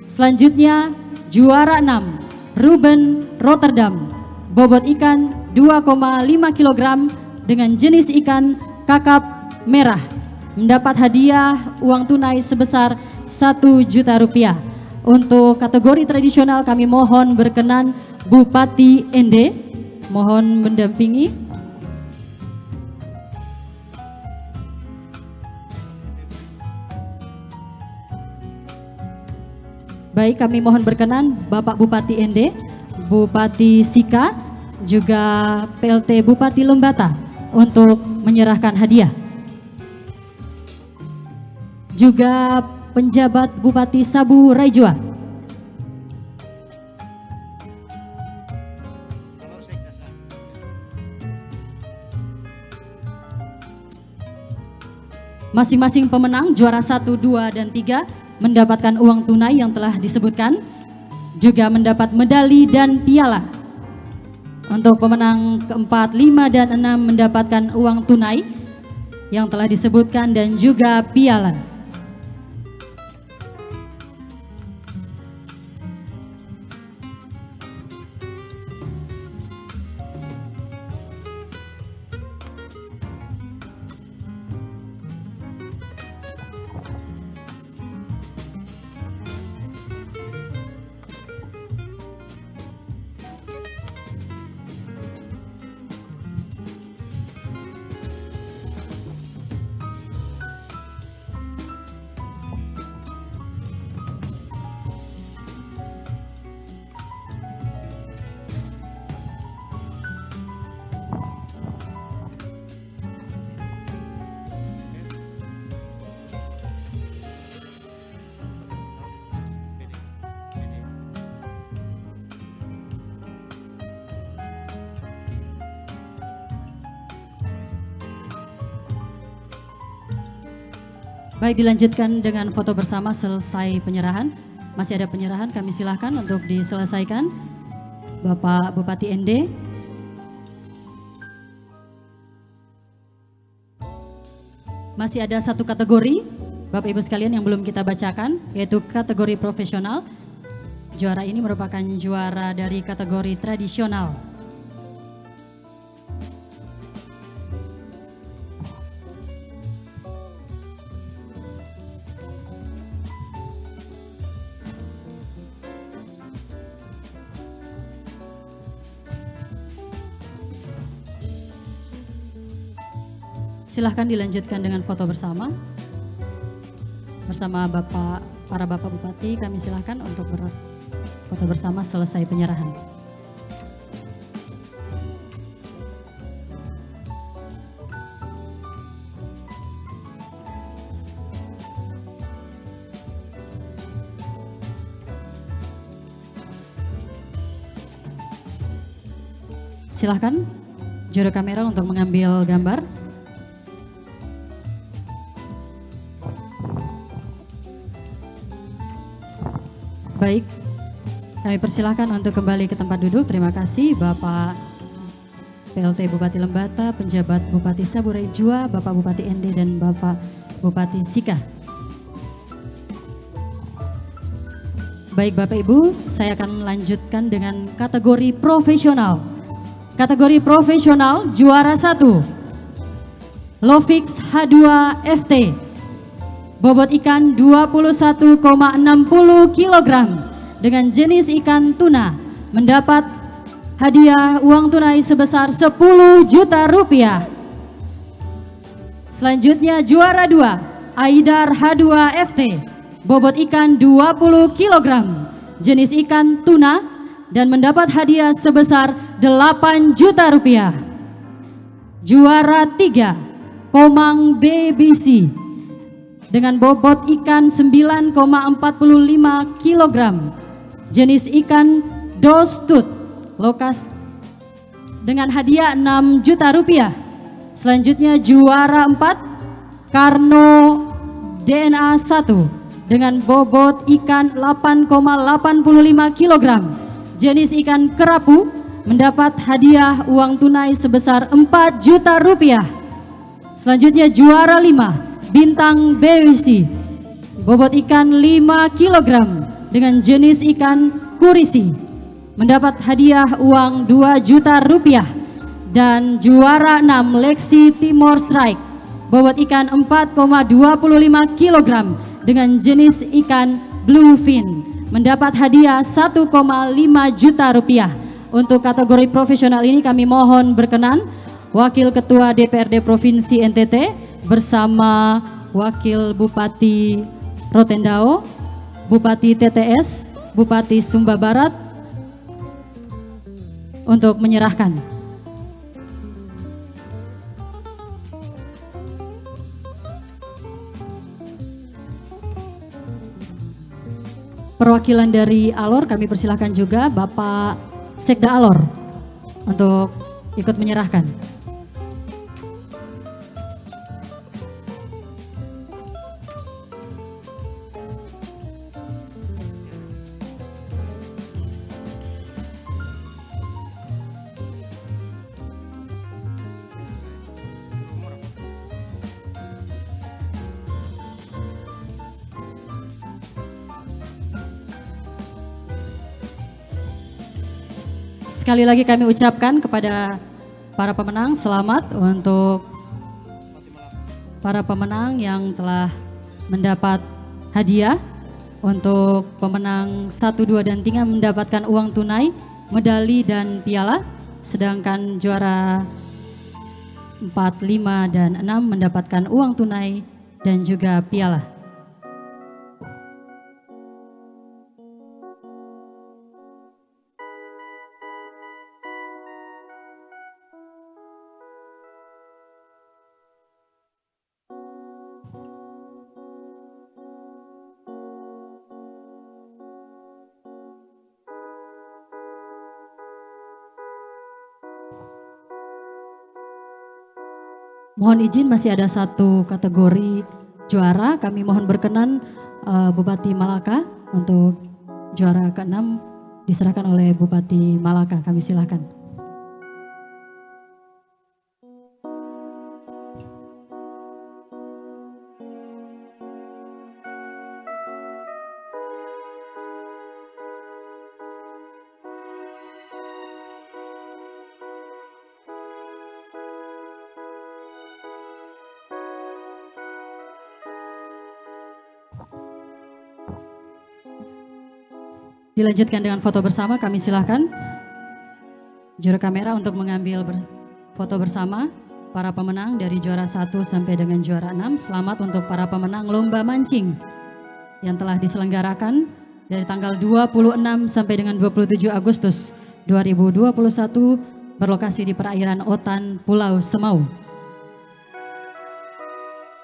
Selanjutnya juara 6 Ruben Rotterdam, bobot ikan 2,5 kg dengan jenis ikan kakap merah, mendapat hadiah uang tunai sebesar 1 juta rupiah. Untuk kategori tradisional kami mohon berkenan Bupati Ende, mohon mendampingi. Baik, kami mohon berkenan Bapak Bupati Ende, Bupati Sika, juga PLT Bupati Lembata untuk menyerahkan hadiah. Juga penjabat Bupati Sabu Raijua. Masing-masing pemenang juara 1, 2, dan 3 mendapatkan uang tunai yang telah disebutkan, juga mendapat medali dan piala. Untuk pemenang keempat, 5, dan 6 mendapatkan uang tunai yang telah disebutkan dan juga piala. Baik, dilanjutkan dengan foto bersama selesai penyerahan. Masih ada penyerahan, kami silahkan untuk diselesaikan. Bapak Bupati Ende. Masih ada satu kategori, Bapak Ibu sekalian, yang belum kita bacakan, yaitu kategori profesional. Juara ini merupakan juara dari kategori tradisional. Silahkan dilanjutkan dengan foto bersama. Bersama para Bapak Bupati, kami silahkan untuk berfoto bersama selesai penyerahan. Silahkan juru kamera untuk mengambil gambar. Baik, kami persilahkan untuk kembali ke tempat duduk. Terima kasih Bapak PLT Bupati Lembata, penjabat Bupati Sabu Raijua, Bapak Bupati Ende, dan Bapak Bupati Sika. Baik Bapak Ibu, saya akan lanjutkan dengan kategori profesional. Kategori profesional juara 1, Lovix H2FT. Bobot ikan 21,60 kg dengan jenis ikan tuna, mendapat hadiah uang tunai sebesar 10 juta rupiah. Selanjutnya juara 2, Aidar H2FT, bobot ikan 20 kg, jenis ikan tuna, dan mendapat hadiah sebesar 8 juta rupiah. Juara 3, Komang BBC, dengan bobot ikan 9,45 kg, jenis ikan dostut, lokas, dengan hadiah 6 juta rupiah. Selanjutnya juara 4, Karno DNA 1, dengan bobot ikan 8,85 kg, jenis ikan kerapu, mendapat hadiah uang tunai sebesar 4 juta rupiah. Selanjutnya juara 5, Bintang BWC, bobot ikan 5 kg dengan jenis ikan kurisi, mendapat hadiah uang 2 juta rupiah. Dan juara 6, Lexi Timor Strike, bobot ikan 4,25 kg dengan jenis ikan bluefin, mendapat hadiah 1,5 juta rupiah. Untuk kategori profesional ini kami mohon berkenan Wakil Ketua DPRD Provinsi NTT bersama Wakil Bupati Rotendao, Bupati TTS, Bupati Sumba Barat untuk menyerahkan. Perwakilan dari Alor kami persilahkan juga Bapak Sekda Alor untuk ikut menyerahkan. Sekali lagi kami ucapkan kepada para pemenang selamat untuk para pemenang yang telah mendapat hadiah. Untuk pemenang 1, 2, dan 3 mendapatkan uang tunai, medali dan piala. Sedangkan juara 4, 5, dan 6 mendapatkan uang tunai dan juga piala. Mohon izin masih ada satu kategori juara, kami mohon berkenan Bupati Malaka untuk juara ke-6 diserahkan oleh Bupati Malaka, kami silakan. Dilanjutkan dengan foto bersama, kami silakan juru kamera untuk mengambil foto bersama para pemenang dari juara 1 sampai dengan juara 6. Selamat untuk para pemenang lomba mancing yang telah diselenggarakan dari tanggal 26 sampai dengan 27 Agustus 2021 berlokasi di perairan Otan, Pulau Semau.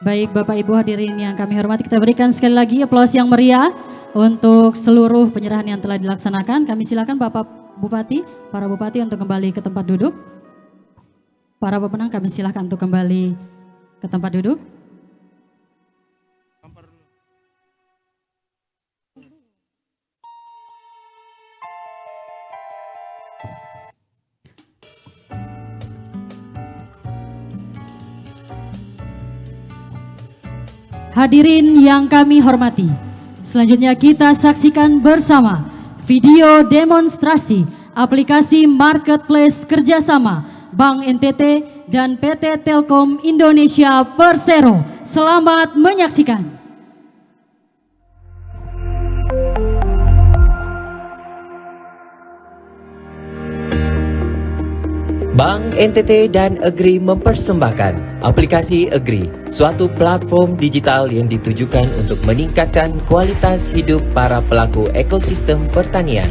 Baik Bapak Ibu hadirin yang kami hormati, kita berikan sekali lagi aplaus yang meriah untuk seluruh penyerahan yang telah dilaksanakan. Kami silakan Bapak Bupati, para Bupati untuk kembali ke tempat duduk. Para pemenang kami silakan untuk kembali ke tempat duduk. Hadirin yang kami hormati, selanjutnya kita saksikan bersama video demonstrasi aplikasi marketplace kerjasama Bank NTT dan PT Telkom Indonesia Persero. Selamat menyaksikan. Bank NTT dan Agri mempersembahkan aplikasi Agri, suatu platform digital yang ditujukan untuk meningkatkan kualitas hidup para pelaku ekosistem pertanian.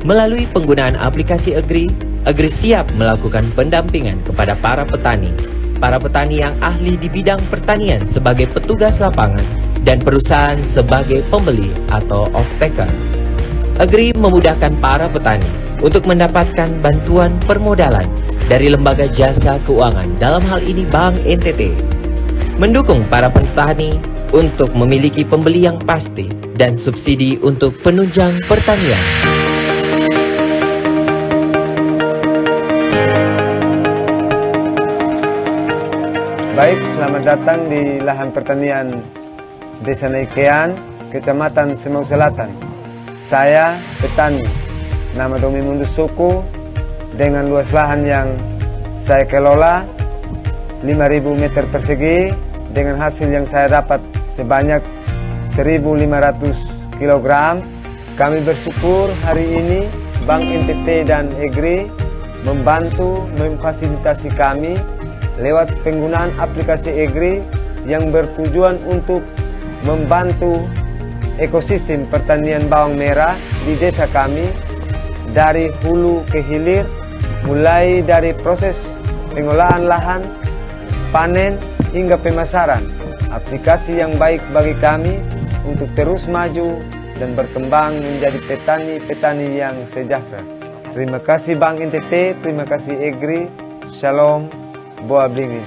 Melalui penggunaan aplikasi Agri, Agri siap melakukan pendampingan kepada para petani yang ahli di bidang pertanian sebagai petugas lapangan dan perusahaan sebagai pembeli atau off-taker. Agri memudahkan para petani untuk mendapatkan bantuan permodalan dari lembaga jasa keuangan, dalam hal ini Bank NTT, mendukung para petani untuk memiliki pembeli yang pasti dan subsidi untuk penunjang pertanian. Baik, selamat datang di lahan pertanian Desa Neikean, Kecamatan Semau Selatan. Saya petani, nama Domi Mundus Suku, dengan luas lahan yang saya kelola 5.000 meter persegi dengan hasil yang saya dapat sebanyak 1.500 kg. Kami bersyukur hari ini Bank NTT dan Agri membantu memfasilitasi kami lewat penggunaan aplikasi Agri yang bertujuan untuk membantu ekosistem pertanian bawang merah di desa kami dari hulu ke hilir, mulai dari proses pengolahan lahan, panen, hingga pemasaran. Aplikasi yang baik bagi kami untuk terus maju dan berkembang menjadi petani-petani yang sejahtera. Terima kasih Bank NTT, terima kasih Agri, Shalom, Boa Blingi.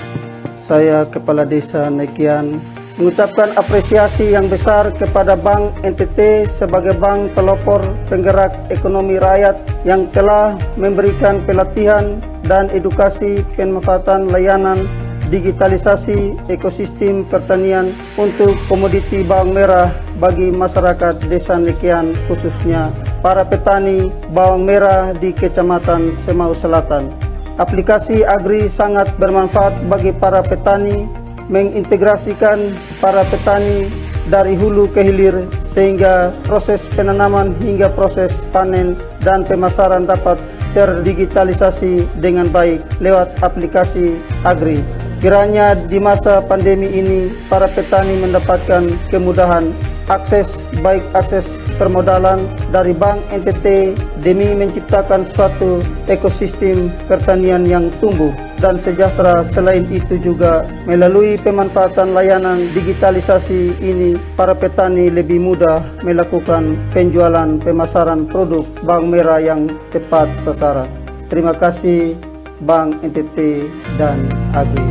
Saya Kepala Desa Neikean mengucapkan apresiasi yang besar kepada Bank NTT sebagai bank pelopor penggerak ekonomi rakyat yang telah memberikan pelatihan dan edukasi pemanfaatan layanan digitalisasi ekosistem pertanian untuk komoditi bawang merah bagi masyarakat Desa Neikean, khususnya para petani bawang merah di Kecamatan Semau Selatan. Aplikasi Agri sangat bermanfaat bagi para petani, mengintegrasikan para petani dari hulu ke hilir sehingga proses penanaman hingga proses panen dan pemasaran dapat terdigitalisasi dengan baik lewat aplikasi Agri. Kiranya di masa pandemi ini para petani mendapatkan kemudahan baik akses permodalan dari Bank NTT demi menciptakan suatu ekosistem pertanian yang tumbuh dan sejahtera. Selain itu juga melalui pemanfaatan layanan digitalisasi ini, para petani lebih mudah melakukan penjualan pemasaran produk bawang merah yang tepat sasaran. Terima kasih Bank NTT dan Agri.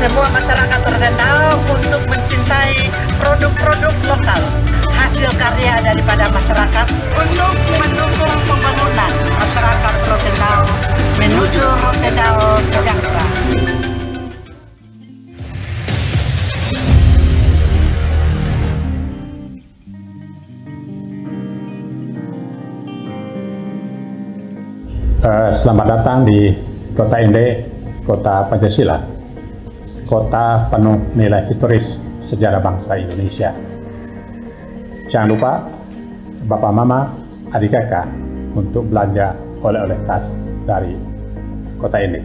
Semua masyarakat terkenal untuk mencintai produk-produk lokal, hasil karya daripada masyarakat untuk mendukung pembangunan masyarakat Rotendao menuju Rotendao sejahtera. Selamat datang di Kota Ende, Kota Pancasila, kota penuh nilai historis sejarah bangsa Indonesia. Jangan lupa Bapak Mama, adik kakak untuk belanja oleh-oleh khas dari Kota Ende.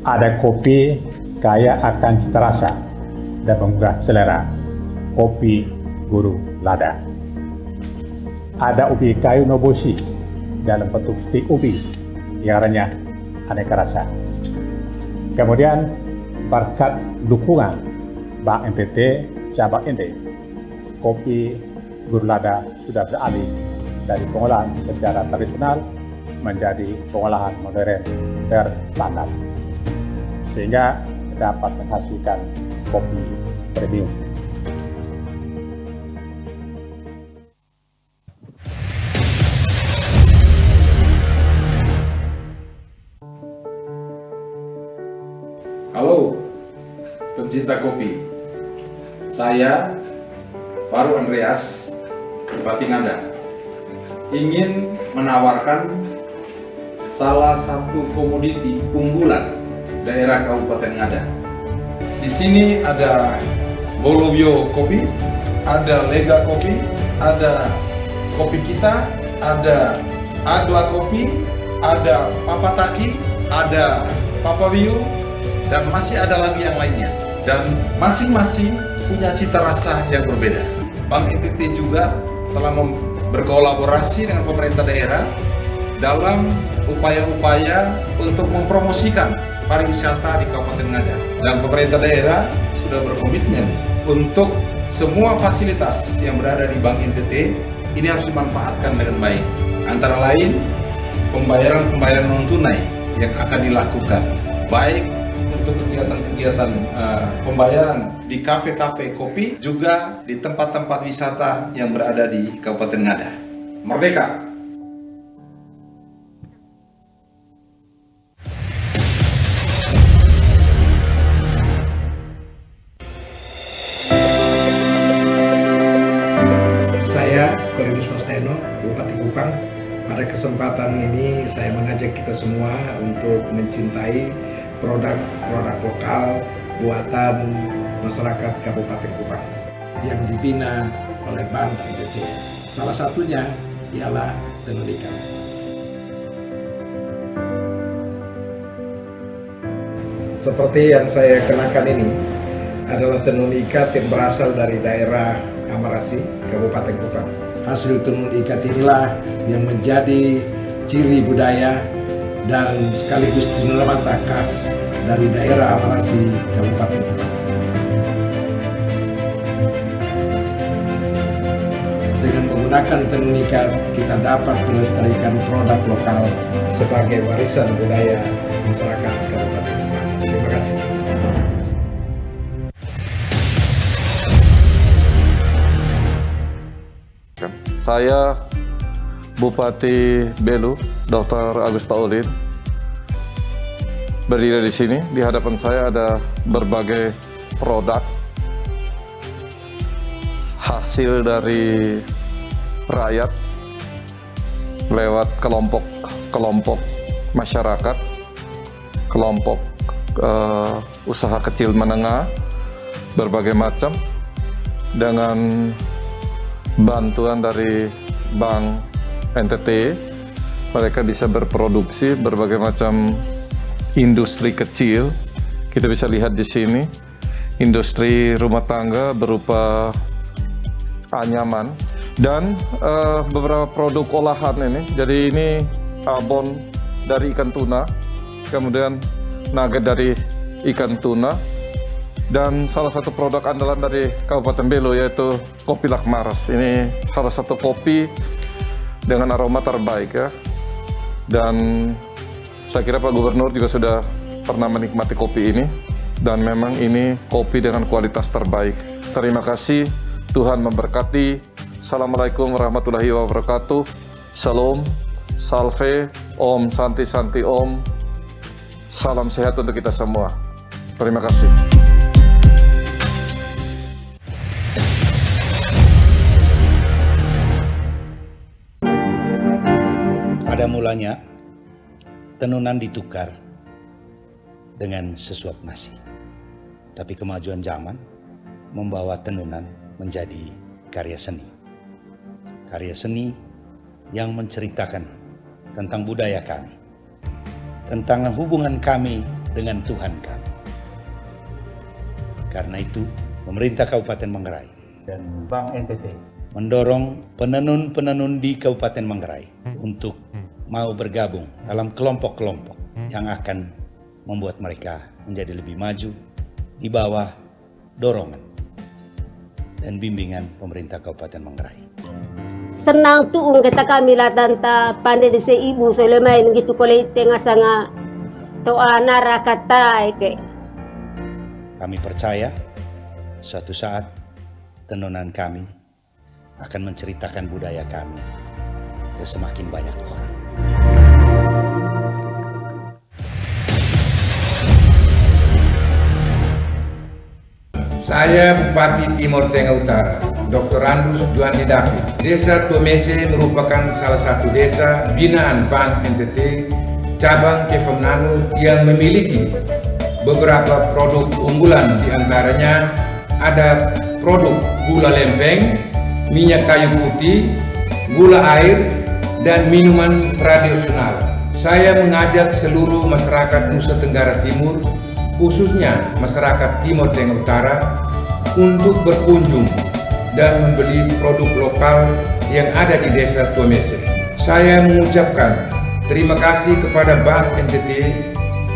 Ada kopi kaya akan cita rasa dan menggugah selera, kopi Guru Lada. Ada ubi kayu noboshi dalam bentuk stik ubi yang renyah aneka rasa. Kemudian berkat dukungan Bank NTT Cabang Ende, kopi Guru Lada sudah beralih dari pengolahan secara tradisional menjadi pengolahan modern terstandar, sehingga dapat menghasilkan kopi premium. Halo pencinta kopi, saya Baru Andreas, Bupati Ngada, ingin menawarkan salah satu komoditi unggulan daerah Kabupaten Ngada. Di sini ada Bolowio Kopi, ada Lega Kopi, ada Kopi Kita, ada Agla Kopi, ada Papataki, ada Papawiu, dan masih ada lagi yang lainnya. Dan masing-masing punya cita rasa yang berbeda. Bank NTT juga telah berkolaborasi dengan pemerintah daerah dalam upaya-upaya untuk mempromosikan pariwisata di Kabupaten Ngada. Dan pemerintah daerah sudah berkomitmen untuk semua fasilitas yang berada di Bank NTT ini harus dimanfaatkan dengan baik. Antara lain, pembayaran non-tunai yang akan dilakukan, baik untuk kegiatan-kegiatan pembayaran di kafe-kafe kopi, juga di tempat-tempat wisata yang berada di Kabupaten Ngada. Merdeka! Saya Korinus Masneno, Bupati Kupang. Pada kesempatan ini saya mengajak kita semua untuk mencintai produk-produk lokal buatan masyarakat Kabupaten Kupang yang dibina oleh Bank NTT. Salah satunya ialah tenun ikat. Seperti yang saya kenakan ini adalah tenun ikat yang berasal dari daerah Amarasi, Kabupaten Kupang. Hasil tenun ikat inilah yang menjadi ciri budaya dan sekaligus cenderamata khas dari daerah Amarasi, Kabupaten Kupang. Dengan menggunakan tenun ikat, kita dapat melestarikan produk lokal sebagai warisan budaya masyarakat Kabupaten Kupang. Terima kasih. Saya Bupati Belu, Dr. Agus Taulin, berdiri di sini. Di hadapan saya ada berbagai produk hasil dari rakyat lewat kelompok masyarakat, kelompok usaha kecil menengah, berbagai macam, dengan bantuan dari Bank NTT. Mereka bisa berproduksi berbagai macam industri kecil. Kita bisa lihat di sini industri rumah tangga berupa anyaman dan beberapa produk olahan ini. Jadi ini abon dari ikan tuna, kemudian nugget dari ikan tuna, dan salah satu produk andalan dari Kabupaten Belu yaitu kopi Lakmaras. Ini salah satu kopi dengan aroma terbaik ya. Dan saya kira Pak Gubernur juga sudah pernah menikmati kopi ini, dan memang ini kopi dengan kualitas terbaik. Terima kasih, Tuhan memberkati. Assalamualaikum warahmatullahi wabarakatuh. Salam, salve, om, santi santi om. Salam sehat untuk kita semua. Terima kasih. Pada mulanya, tenunan ditukar dengan sesuap nasi. Tapi kemajuan zaman membawa tenunan menjadi karya seni. Karya seni yang menceritakan tentang budaya kami, tentang hubungan kami dengan Tuhan kami. Karena itu, pemerintah Kabupaten Manggarai dan Bank NTT mendorong penenun-penenun di Kabupaten Manggarai untuk mau bergabung dalam kelompok-kelompok yang akan membuat mereka menjadi lebih maju di bawah dorongan dan bimbingan pemerintah Kabupaten Manggarai. Senang tuung kita kami latanta pandai di ibu selemain gitu kolei tengah sanga toa narakata ke. Kami percaya suatu saat tenunan kami akan menceritakan budaya kami ke semakin banyak orang. Saya Bupati Timur Tengah Utara, Dr. Andus Juandi David. Desa Tomese merupakan salah satu desa binaan Bank NTT cabang Kefemnanu yang memiliki beberapa produk unggulan, diantaranya ada produk gula lempeng, minyak kayu putih, gula air, dan minuman tradisional. Saya mengajak seluruh masyarakat Nusa Tenggara Timur, khususnya masyarakat Timur Tengah Utara, untuk berkunjung dan membeli produk lokal yang ada di Desa Tomese. Saya mengucapkan terima kasih kepada Bank NTT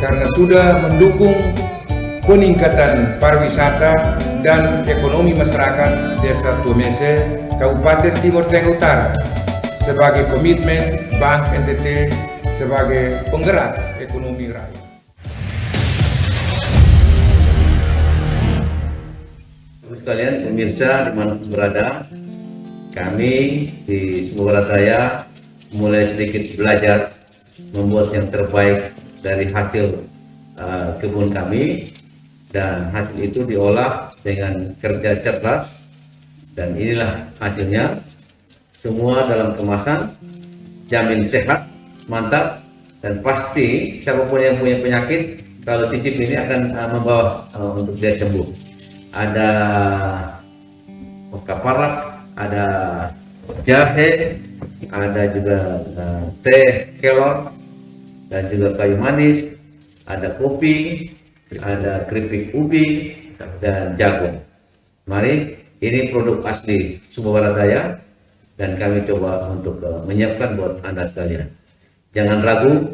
karena sudah mendukung peningkatan pariwisata dan ekonomi masyarakat Desa Tomese, Kabupaten Timur Tengah Utara, sebagai komitmen Bank NTT sebagai penggerak ekonomi rakyat. Sekalian pemirsa dimanapun berada, kami di Sumba Barat Daya mulai sedikit belajar membuat yang terbaik dari hasil kebun kami, dan hasil itu diolah dengan kerja cerdas, dan inilah hasilnya. Semua dalam kemasan, jamin sehat, mantap, dan pasti siapapun yang punya penyakit kalau cicip ini akan membawa untuk dia sembuh. Ada kaparak, ada jahe, ada juga teh kelor, dan juga kayu manis, ada kopi, ada keripik ubi, dan jagung. Mari, ini produk asli Sumba Barat Daya, dan kami coba untuk menyiapkan buat Anda sekalian. Jangan ragu,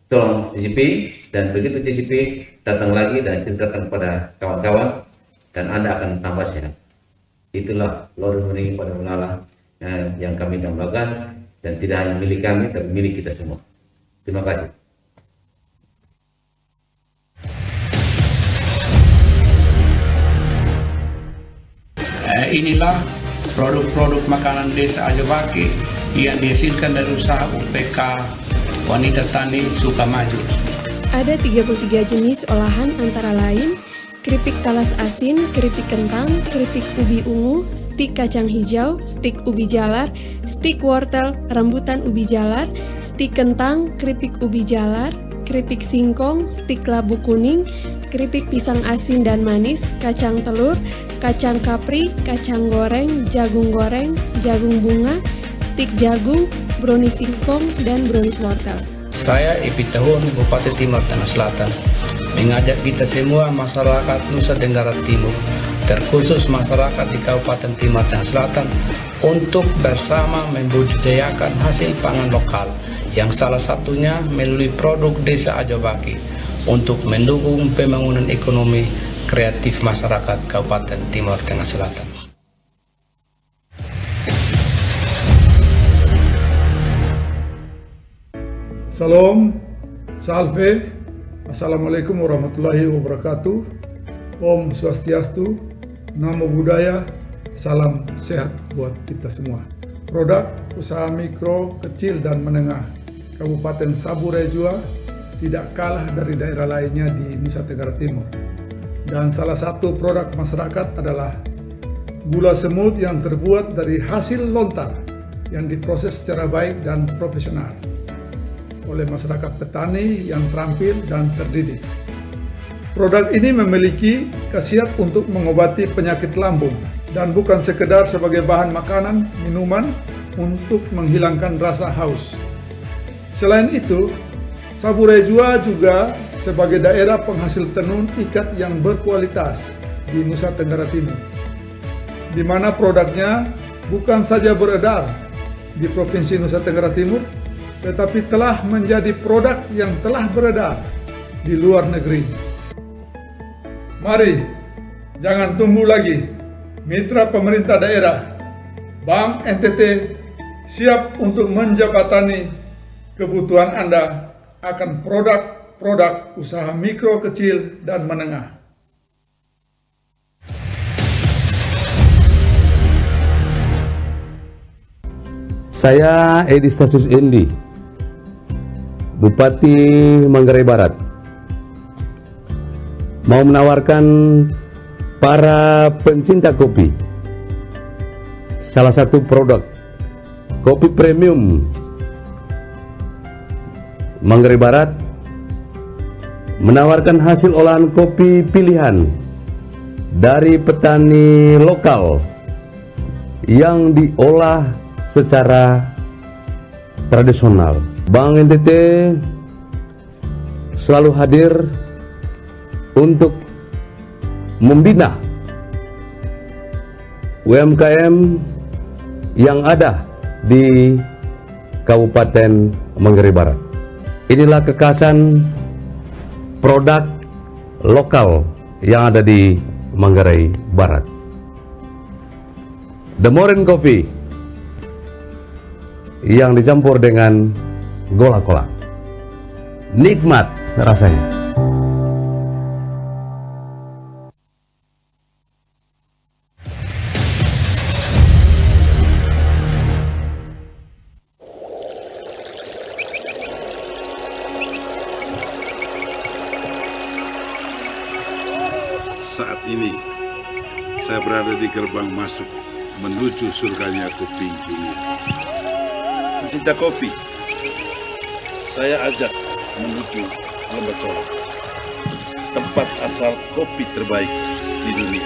tolong cicipi, dan begitu cicipi, datang lagi dan ceritakan kepada kawan-kawan, dan Anda akan tambah sehat. Itulah Lorong Meningi pada Melala yang kami dambakan, dan tidak hanya milik kami, tapi milik kita semua. Terima kasih. Inilah produk-produk makanan Desa Ajabaki yang dihasilkan dari usaha UPK Wanita Tani Sukamaju. Ada 33 jenis olahan antara lain keripik talas asin, keripik kentang, keripik ubi ungu, stik kacang hijau, stik ubi jalar, stik wortel, rambutan ubi jalar, stik kentang, keripik ubi jalar, keripik singkong, stik labu kuning, keripik pisang asin dan manis, kacang telur, kacang kapri, kacang goreng, jagung bunga, stik jagung, brownies singkong, dan brownies wortel. Saya Ipit Tahun, Bupati Timur Tengah Selatan, mengajak kita semua masyarakat Nusa Tenggara Timur, terkhusus masyarakat di Kabupaten Timur Tengah Selatan, untuk bersama membudidayakan hasil pangan lokal, yang salah satunya melalui produk Desa Ajabaki, untuk mendukung pembangunan ekonomi kreatif masyarakat Kabupaten Timur Tengah Selatan. Salam, salve, assalamualaikum warahmatullahi wabarakatuh. Om Swastiastu, Namo Buddhaya, salam sehat buat kita semua. Produk usaha mikro, kecil dan menengah Kabupaten Saburai Jua tidak kalah dari daerah lainnya di Nusa Tenggara Timur. Dan salah satu produk masyarakat adalah gula semut yang terbuat dari hasil lontar yang diproses secara baik dan profesional oleh masyarakat petani yang terampil dan terdidik. Produk ini memiliki khasiat untuk mengobati penyakit lambung dan bukan sekedar sebagai bahan makanan, minuman untuk menghilangkan rasa haus. Selain itu, Saburai Jua juga sebagai daerah penghasil tenun ikat yang berkualitas di Nusa Tenggara Timur, di mana produknya bukan saja beredar di Provinsi Nusa Tenggara Timur, tetapi telah menjadi produk yang telah beredar di luar negeri. Mari, jangan tunggu lagi. Mitra pemerintah daerah, Bank NTT siap untuk menjabatani kebutuhan Anda akan produk usaha mikro, kecil, dan menengah. Saya Edi Stasius Endi, Bupati Manggarai Barat, mau menawarkan para pencinta kopi salah satu produk kopi premium Manggarai Barat, menawarkan hasil olahan kopi pilihan dari petani lokal yang diolah secara tradisional. Bank NTT selalu hadir untuk membina UMKM yang ada di Kabupaten Manggarai Barat. Inilah kekhasan produk lokal yang ada di Manggarai Barat. The Morin Coffee yang dicampur dengan gola-gola, nikmat rasanya. Saat ini saya berada di gerbang masuk menuju surganya kopi dunia. Pencinta kopi, saya ajak menuju Lembah Colong, tempat asal kopi terbaik di dunia.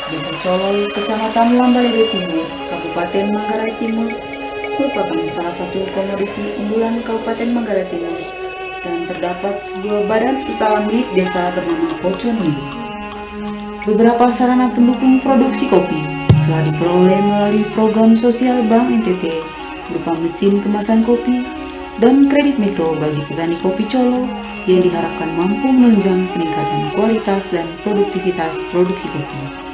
Desa Colong, Kecamatan Lambalele Timur, Kabupaten Manggarai Timur, merupakan salah satu komoditi unggulan Kabupaten Manggarai Timur, dan terdapat sebuah badan usaha milik desa bernama Poconui. Beberapa sarana pendukung produksi kopi telah diperoleh melalui program sosial Bank NTT berupa mesin kemasan kopi dan kredit mikro bagi petani kopi Colo yang diharapkan mampu menunjang peningkatan kualitas dan produktivitas produksi kopi.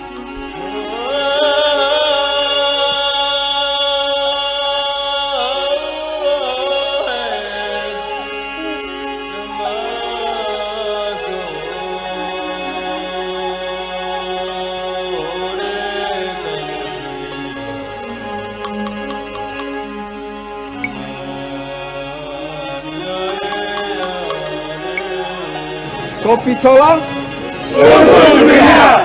Kopi Colong untuk dunia.